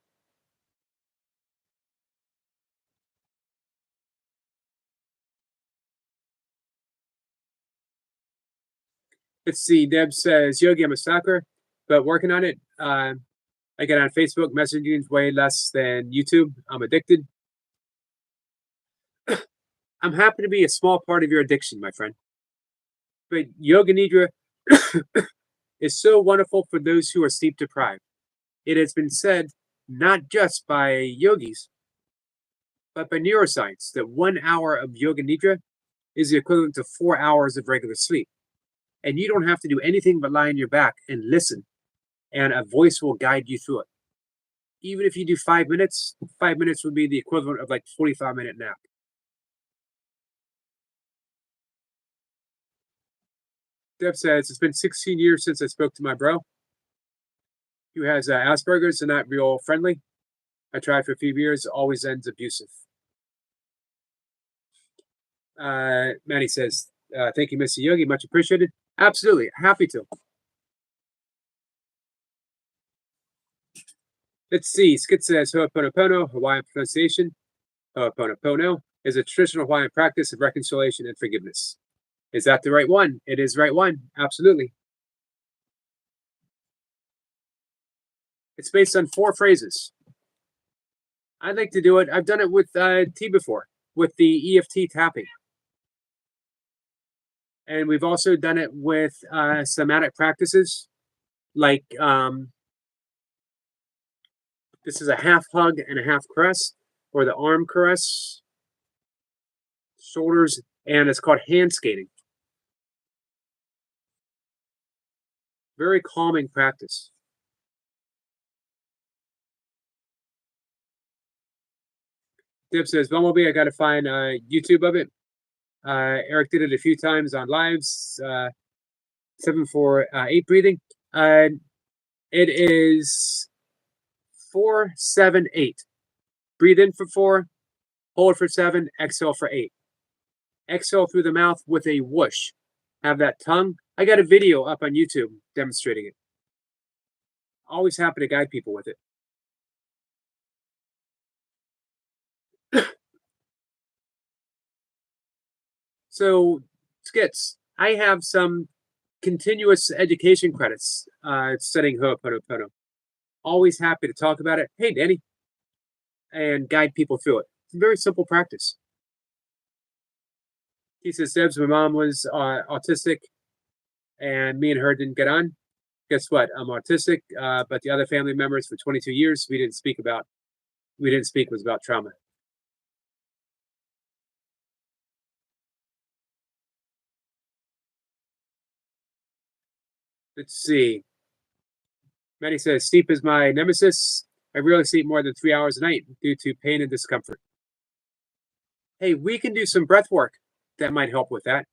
Let's see. Deb says, Yogi, I'm a sucker, but working on it. I get on Facebook. Messaging is way less than YouTube. I'm addicted. I'm happy to be a small part of your addiction, my friend. But Yoga Nidra is so wonderful for those who are sleep deprived. It has been said, not just by yogis, but by neuroscience, that 1 hour of Yoga Nidra is the equivalent to 4 hours of regular sleep. And you don't have to do anything but lie on your back and listen, and a voice will guide you through it. Even if you do 5 minutes, 5 minutes would be the equivalent of like 45-minute nap. Deb says, it's been 16 years since I spoke to my bro, who has Asperger's and not real friendly. I tried for a few years, always ends abusive. Manny says, thank you, Mr. Yogi, much appreciated. Absolutely, happy to. Let's see, Skit says, Ho'oponopono, Hawaiian pronunciation. Ho'oponopono is a traditional Hawaiian practice of reconciliation and forgiveness. Is that the right one? It is the right one, absolutely. It's based on 4 phrases. I'd like to do it. I've done it with T before, with the EFT tapping. And we've also done it with somatic practices, like this is a half hug and a half caress, or the arm caress, shoulders, and it's called hand skating. Very calming practice. Dib says, Bumblebee, I got to find YouTube of it. Eric did it a few times on lives. 7-4-8 breathing. It is 4-7-8. Breathe in for 4, hold for 7, exhale for 8. Exhale through the mouth with a whoosh. Have that tongue. I got a video up on YouTube demonstrating it. Always happy to guide people with it. So, skits. I have some continuous education credits studying Ho'oponopono. Always happy to talk about it. Hey, Danny. And guide people through it. It's a very simple practice. He says, Debs, my mom was autistic, and me and her didn't get on. Guess what? I'm autistic, but the other family members for 22 years we didn't speak was about trauma. Let's see. Maddie says, sleep is my nemesis. I rarely sleep more than 3 hours a night due to pain and discomfort. Hey, we can do some breath work that might help with that.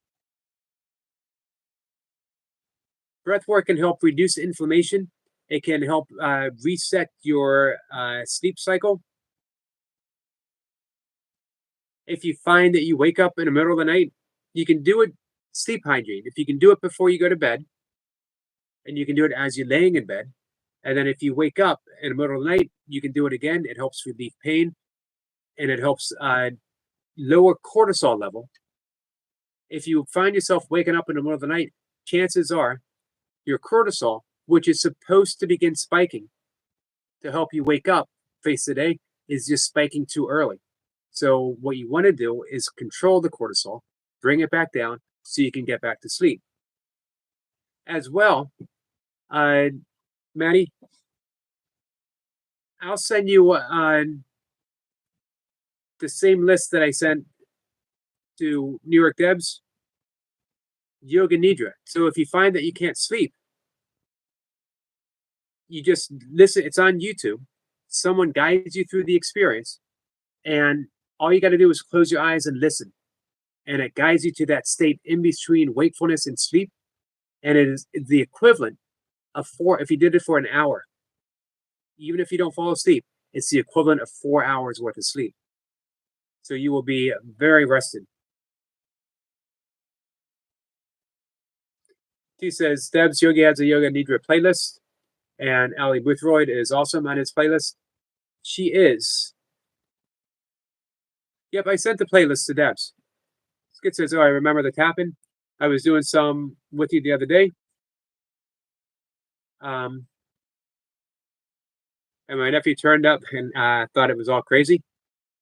Breath work can help reduce inflammation. It can help reset your sleep cycle. If you find that you wake up in the middle of the night, you can do it sleep hygiene. If you can do it before you go to bed, and you can do it as you're laying in bed, and then if you wake up in the middle of the night, you can do it again. It helps relieve pain, and it helps lower cortisol level. If you find yourself waking up in the middle of the night, chances are your cortisol, which is supposed to begin spiking to help you wake up face the day, is just spiking too early. So what you want to do is control the cortisol, bring it back down so you can get back to sleep. As well, Maddie, I'll send you the same list that I sent to New York Debs, Yoga Nidra. So if you find that you can't sleep, you just listen. It's on YouTube. Someone guides you through the experience, and all you got to do is close your eyes and listen. And it guides you to that state in between wakefulness and sleep. And it is the equivalent of if you did it for an hour, even if you don't fall asleep, it's the equivalent of 4 hours worth of sleep. So you will be very rested. He says, Debs, Yogi has a Yoga Nidra playlist, and Ali Boothroyd is awesome on his playlist. She is. Yep, I sent the playlist to Debs. Skid says, oh, I remember the tapping. I was doing some with you the other day. And my nephew turned up and thought it was all crazy.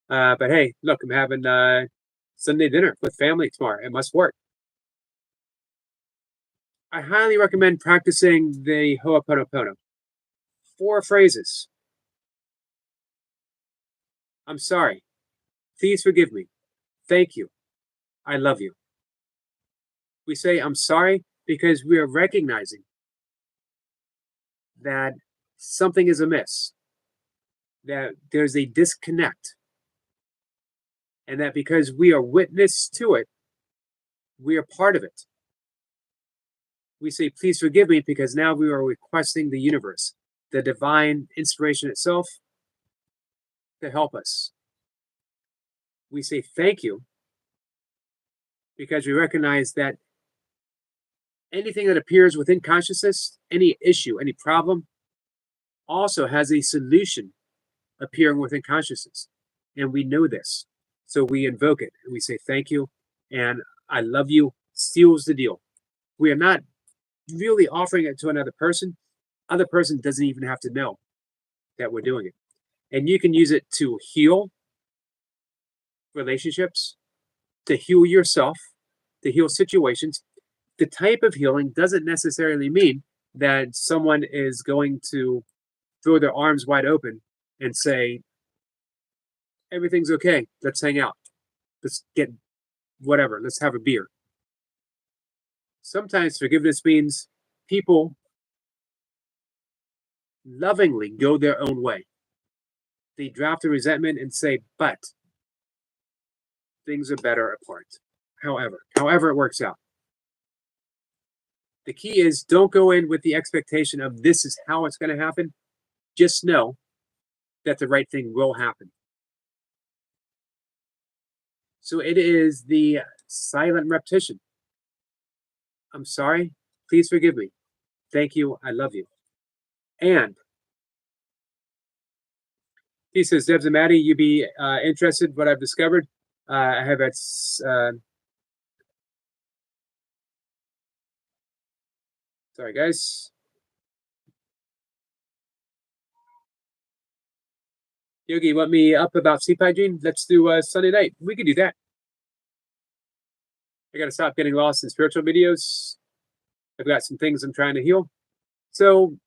But hey, look, I'm having Sunday dinner with family tomorrow. It must work. I highly recommend practicing the Ho'oponopono. 4 phrases. I'm sorry. Please forgive me. Thank you. I love you. We say I'm sorry because we are recognizing that something is amiss, that there's a disconnect, and that because we are witness to it, we are part of it. We say, please forgive me, because now we are requesting the universe, the divine inspiration itself, to help us. We say thank you because we recognize that anything that appears within consciousness, any issue, any problem, also has a solution appearing within consciousness. And we know this. So we invoke it and we say thank you and I love you seals the deal. We are not really offering it to another person. Other person doesn't even have to know that we're doing it. And you can use it to heal relationships, to heal yourself, to heal situations. The type of healing doesn't necessarily mean that someone is going to throw their arms wide open and say, everything's okay, let's hang out, let's get whatever, let's have a beer. Sometimes forgiveness means people lovingly go their own way. They drop the resentment and say, but things are better apart. However it works out. The key is don't go in with the expectation of this is how it's going to happen. Just know that the right thing will happen. So it is the silent repetition. I'm sorry. Please forgive me. Thank you. I love you. And he says, Debs and Maddie, you be interested in what I've discovered. I have at sorry, guys. Yogi, you want me up about sleep hygiene? Let's do Sunday night. We could do that. I got to stop getting lost in spiritual videos. I've got some things I'm trying to heal. So,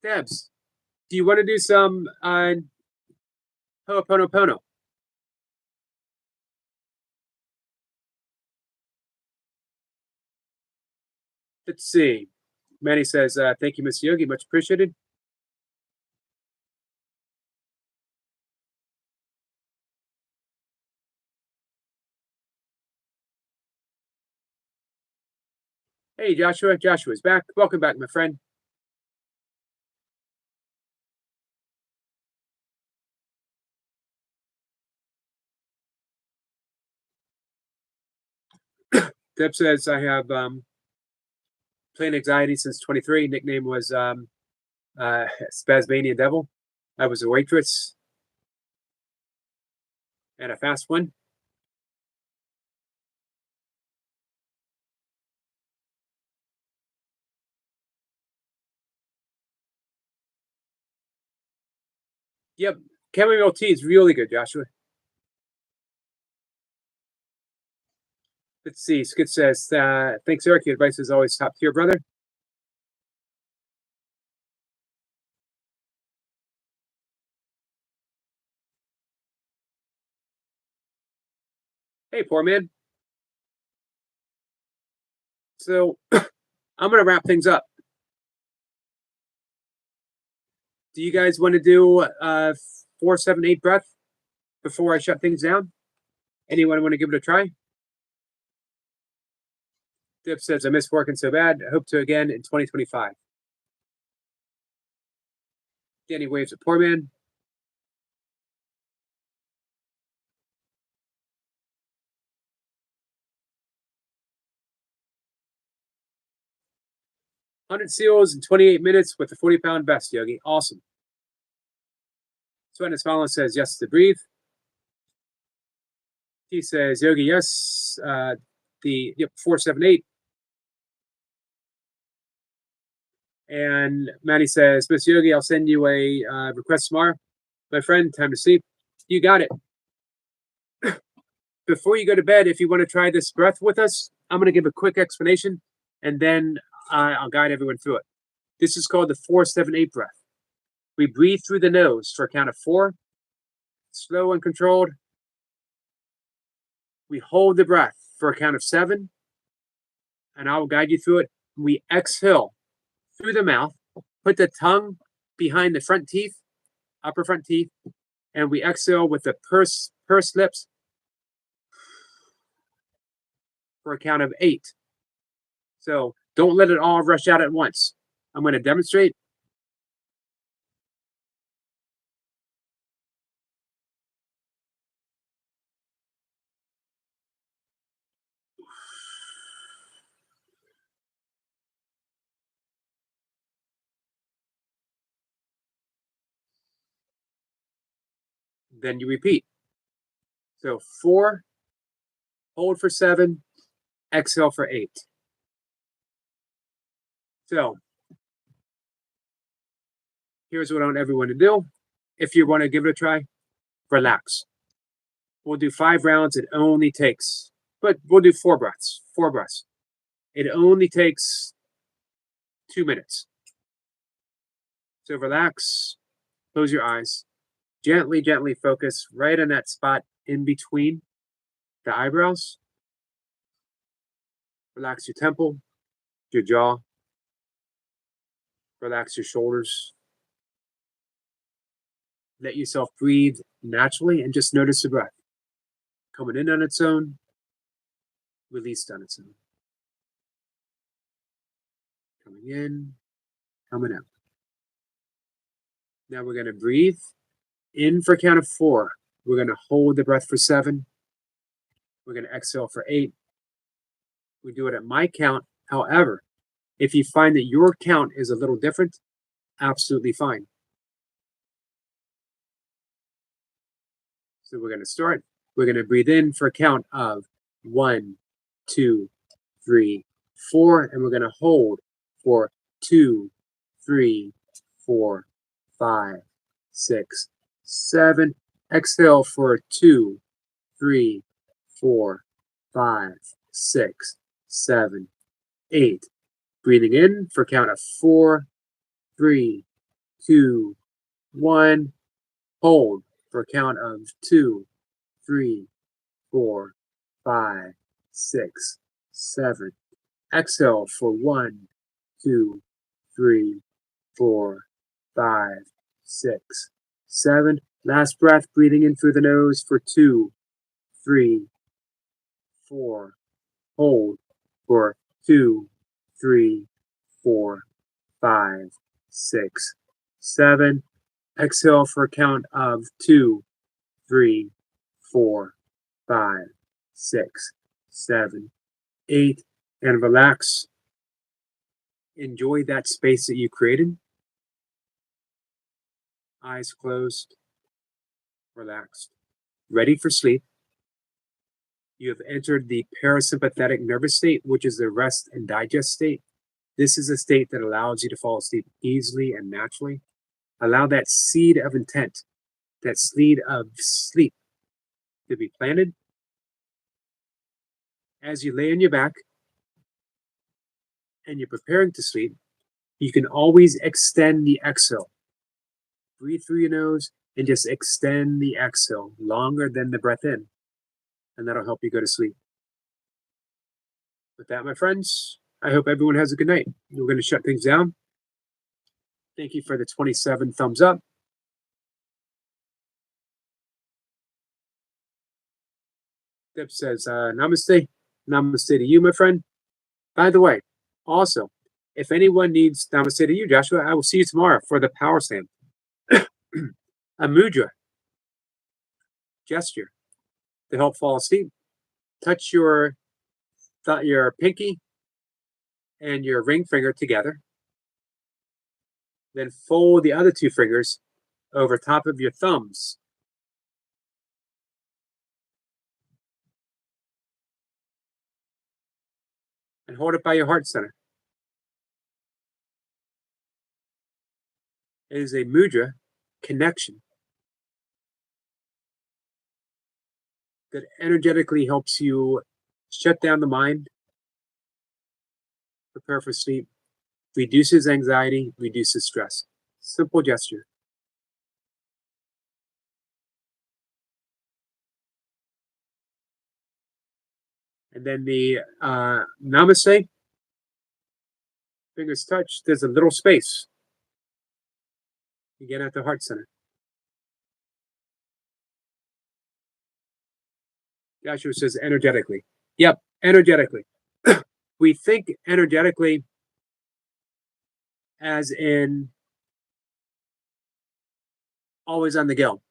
Debs, do you want to do some Ho'oponopono? Let's see. Manny says, thank you, Mr. Yogi. Much appreciated. Hey, Joshua. Joshua's back. Welcome back, my friend. Deb says, I have plain anxiety since 23. Nickname was Spasmania Devil. I was a waitress at a fast one. Yep. Chamomile tea is really good, Joshua. Let's see. Skid says, thanks, Eric. Your advice is always top tier, brother. Hey, poor man. So I'm going to wrap things up. Do you guys want to do 4-7-8 breath before I shut things down? Anyone want to give it a try? Dip says, I miss working so bad. I hope to again in 2025. Danny waves at poor man. $100 seals in 28 minutes with a 40-pound vest, Yogi. Awesome. Sweat and Smiling says, yes to breathe. He says, Yogi, yes. 4-7-8. And Maddie says, Miss Yogi, I'll send you a request tomorrow. My friend, time to sleep. You got it. Before you go to bed, if you want to try this breath with us, I'm going to give a quick explanation, and then I'll guide everyone through it. This is called the 4-7-8 breath. We breathe through the nose for a count of 4, slow and controlled. We hold the breath for a count of 7, and I will guide you through it. We exhale through the mouth, put the tongue behind the front teeth, upper front teeth, and we exhale with the pursed lips for a count of 8. So don't let it all rush out at once. I'm going to demonstrate. Then you repeat. So 4, hold for 7, exhale for 8. So here's what I want everyone to do. If you want to give it a try, relax. We'll do 5 rounds. It only takes, but we'll do 4 breaths. 4 breaths. It only takes 2 minutes. So relax, close your eyes, gently, gently focus right on that spot in between the eyebrows. Relax your temple, your jaw. Relax your shoulders. Let yourself breathe naturally and just notice the breath. Coming in on its own, released on its own. Coming in, coming out. Now we're going to breathe in for a count of 4. We're going to hold the breath for 7. We're going to exhale for 8. We do it at my count. However, if you find that your count is a little different, absolutely fine. So we're going to start. We're going to breathe in for a count of 1, 2, 3, 4, and we're going to hold for 2, 3, 4, 5, 6, 7. Exhale for 2, 3, 4, 5, 6, 7, 8. Breathing in for a count of 4, 3, 2, 1. Hold for a count of 2, 3, 4, 5, 6, 7. Exhale for 1, 2, 3, 4, 5, 6, 7. Last breath, breathing in through the nose for 2, 3, 4. Hold for 2, 3, 4, 5, 6, 7. Exhale for a count of 2, 3, 4, 5, 6, 7, 8. And relax. Enjoy that space that you created. Eyes closed, relaxed, ready for sleep. You have entered the parasympathetic nervous state, which is the rest and digest state. This is a state that allows you to fall asleep easily and naturally. Allow that seed of intent, that seed of sleep to be planted. As you lay on your back and you're preparing to sleep, you can always extend the exhale. Breathe through your nose and just extend the exhale longer than the breath in, and that'll help you go to sleep. With that, my friends, I hope everyone has a good night. We're going to shut things down. Thank you for the 27 thumbs up. Deb says, namaste. Namaste to you, my friend. By the way, also, if anyone needs namaste to you, Joshua, I will see you tomorrow for the power slam. A mudra gesture to help fall asleep. Touch your pinky and your ring finger together. Then fold the other two fingers over top of your thumbs. And hold it by your heart center. It is a mudra connection that energetically helps you shut down the mind, prepare for sleep, reduces anxiety, reduces stress. Simple gesture. And then the namaste, fingers touch, there's a little space. Again at the heart center. Joshua says energetically. Yep, energetically. We think energetically as in always on the go.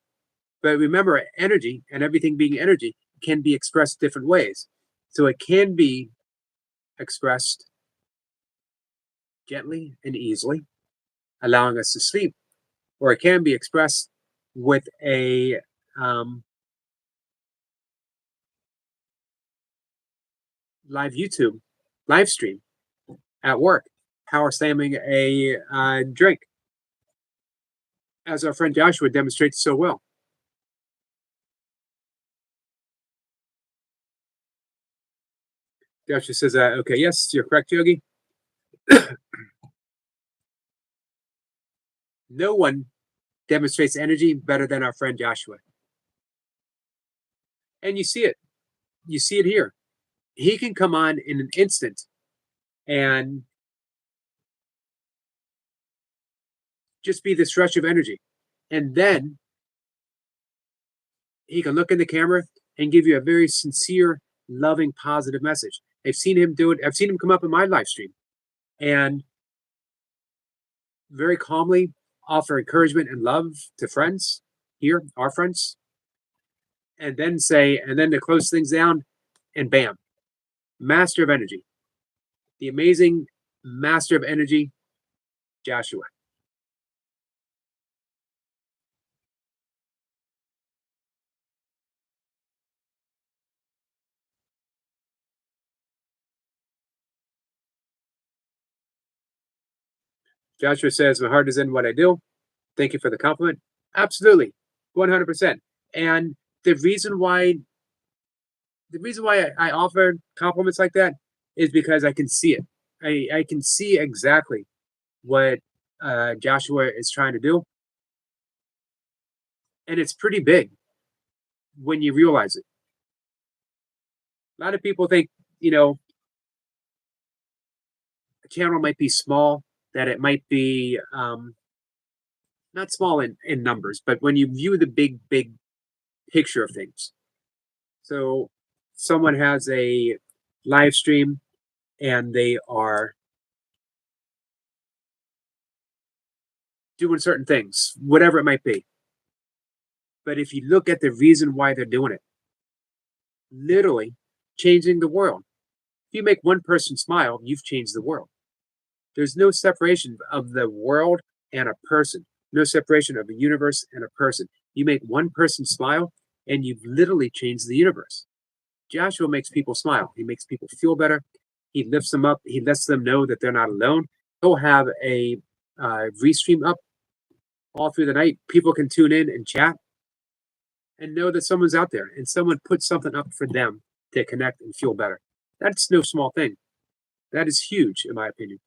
But remember, energy and everything being energy can be expressed different ways. So it can be expressed gently and easily, allowing us to sleep, or it can be expressed with a live YouTube live stream at work, power slamming a drink, as our friend Joshua demonstrates so well. Joshua says, okay, yes, you're correct, Yogi. No one demonstrates energy better than our friend Joshua. And you see it. You see it here. He can come on in an instant and just be this rush of energy. And then he can look in the camera and give you a very sincere, loving, positive message. I've seen him do it. I've seen him come up in my live stream and very calmly offer encouragement and love to friends here, our friends, and then to close things down, and bam, master of energy, the amazing master of energy, Joshua. Joshua says, my heart is in what I do. Thank you for the compliment. Absolutely, 100%. And the reason why The reason why I offer compliments like that is because I can see it. I can see exactly what Joshua is trying to do, and it's pretty big when you realize it. A lot of people think, you know, a channel might be small, that it might be not small in numbers, but when you view the big picture of things. So someone has a live stream and they are doing certain things, whatever it might be. But if you look at the reason why they're doing it, literally changing the world. If you make one person smile, you've changed the world. There's no separation of the world and a person, no separation of the universe and a person. You make one person smile, and you've literally changed the universe. Joshua makes people smile. He makes people feel better. He lifts them up. He lets them know that they're not alone. He'll have a restream up all through the night. People can tune in and chat and know that someone's out there and someone put something up for them to connect and feel better. That's no small thing. That is huge, in my opinion.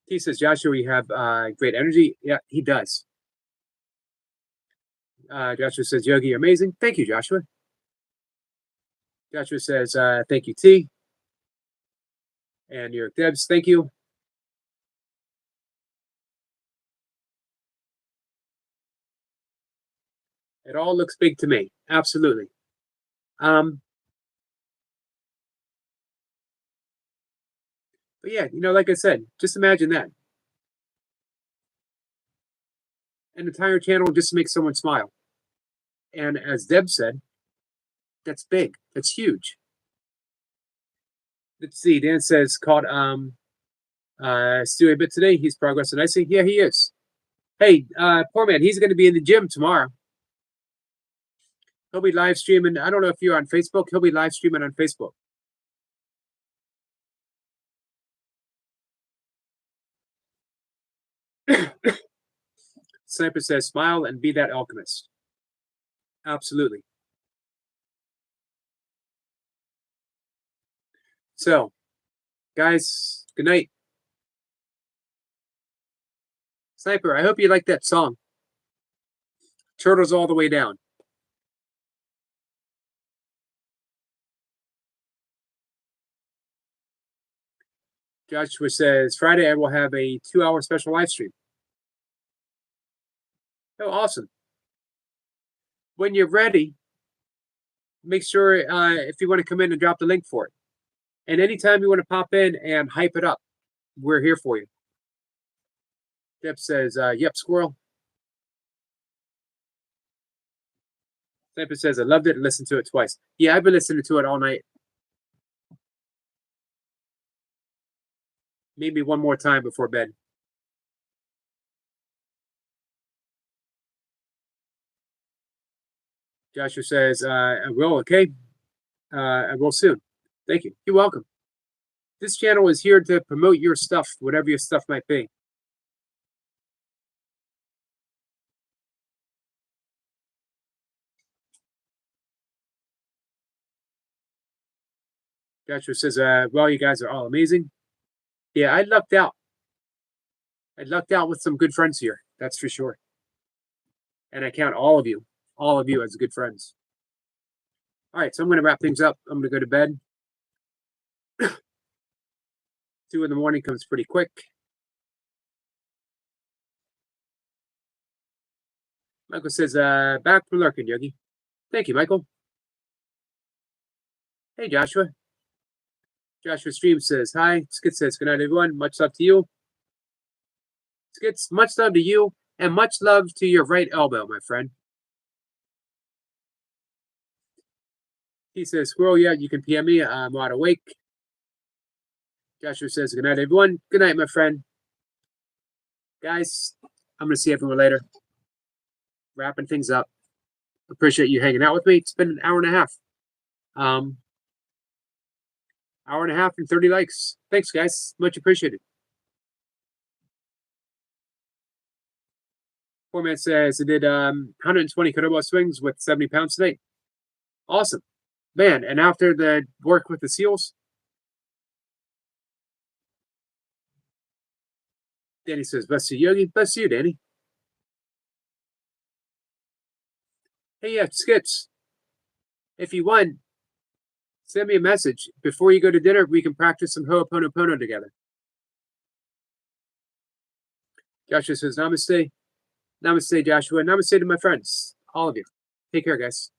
He says, Joshua, you have great energy. Yeah, he does. Joshua says, Yogi, you're amazing. Thank you, Joshua. Joshua says, thank you, T. And New York Debs, thank you. It all looks big to me. Absolutely. But yeah, like I said, just imagine that. An entire channel just to make someone smile. And as Deb said, that's big. That's huge. Let's see. Dan says caught Stewie a bit today. He's progressing nicely. Yeah, he is. Hey, poor man, he's gonna be in the gym tomorrow. He'll be live streaming. I don't know if you're on Facebook. He'll be live streaming on Facebook. Sniper says, smile and be that alchemist. Absolutely. So, guys, good night. Sniper, I hope you like that song. Turtles all the way down. Joshua says, Friday I will have a 2-hour special live stream. Oh, awesome. When you're ready, make sure if you want to come in and drop the link for it. And anytime you want to pop in and hype it up, we're here for you. Deb says, yep, squirrel. Sniper says, I loved it and listened to it twice. Yeah, I've been listening to it all night. Maybe one more time before bed. Joshua says, I will, okay? I will soon. Thank you. You're welcome. This channel is here to promote your stuff, whatever your stuff might be. Joshua says, well, you guys are all amazing. Yeah, I lucked out. I lucked out with some good friends here. That's for sure. And I count all of you as good friends. All right, so I'm going to wrap things up. I'm going to go to bed. 2 in the morning comes pretty quick. Michael says, back from lurking, Yogi. Thank you, Michael. Hey, Joshua. Joshua Stream says, hi. Skid says, good night, everyone. Much love to you. Skid, much love to you, and much love to your right elbow, my friend. He says, squirrel, yeah, you can PM me. I'm wide awake. Joshua says, good night, everyone. Good night, my friend. Guys, I'm going to see everyone later. Wrapping things up. Appreciate you hanging out with me. It's been an hour and a half. Hour and a half and 30 likes. Thanks, guys. Much appreciated. Poor man says I did 120 kettlebell swings with 70 pounds today. Awesome. Man, and after the work with the SEALs, Danny says, bless you, Yogi. Bless you, Danny. Hey, yeah, Skits. If you want, send me a message. Before you go to dinner, we can practice some Ho'oponopono together. Joshua says, Namaste. Namaste, Joshua. Namaste to my friends. All of you. Take care, guys.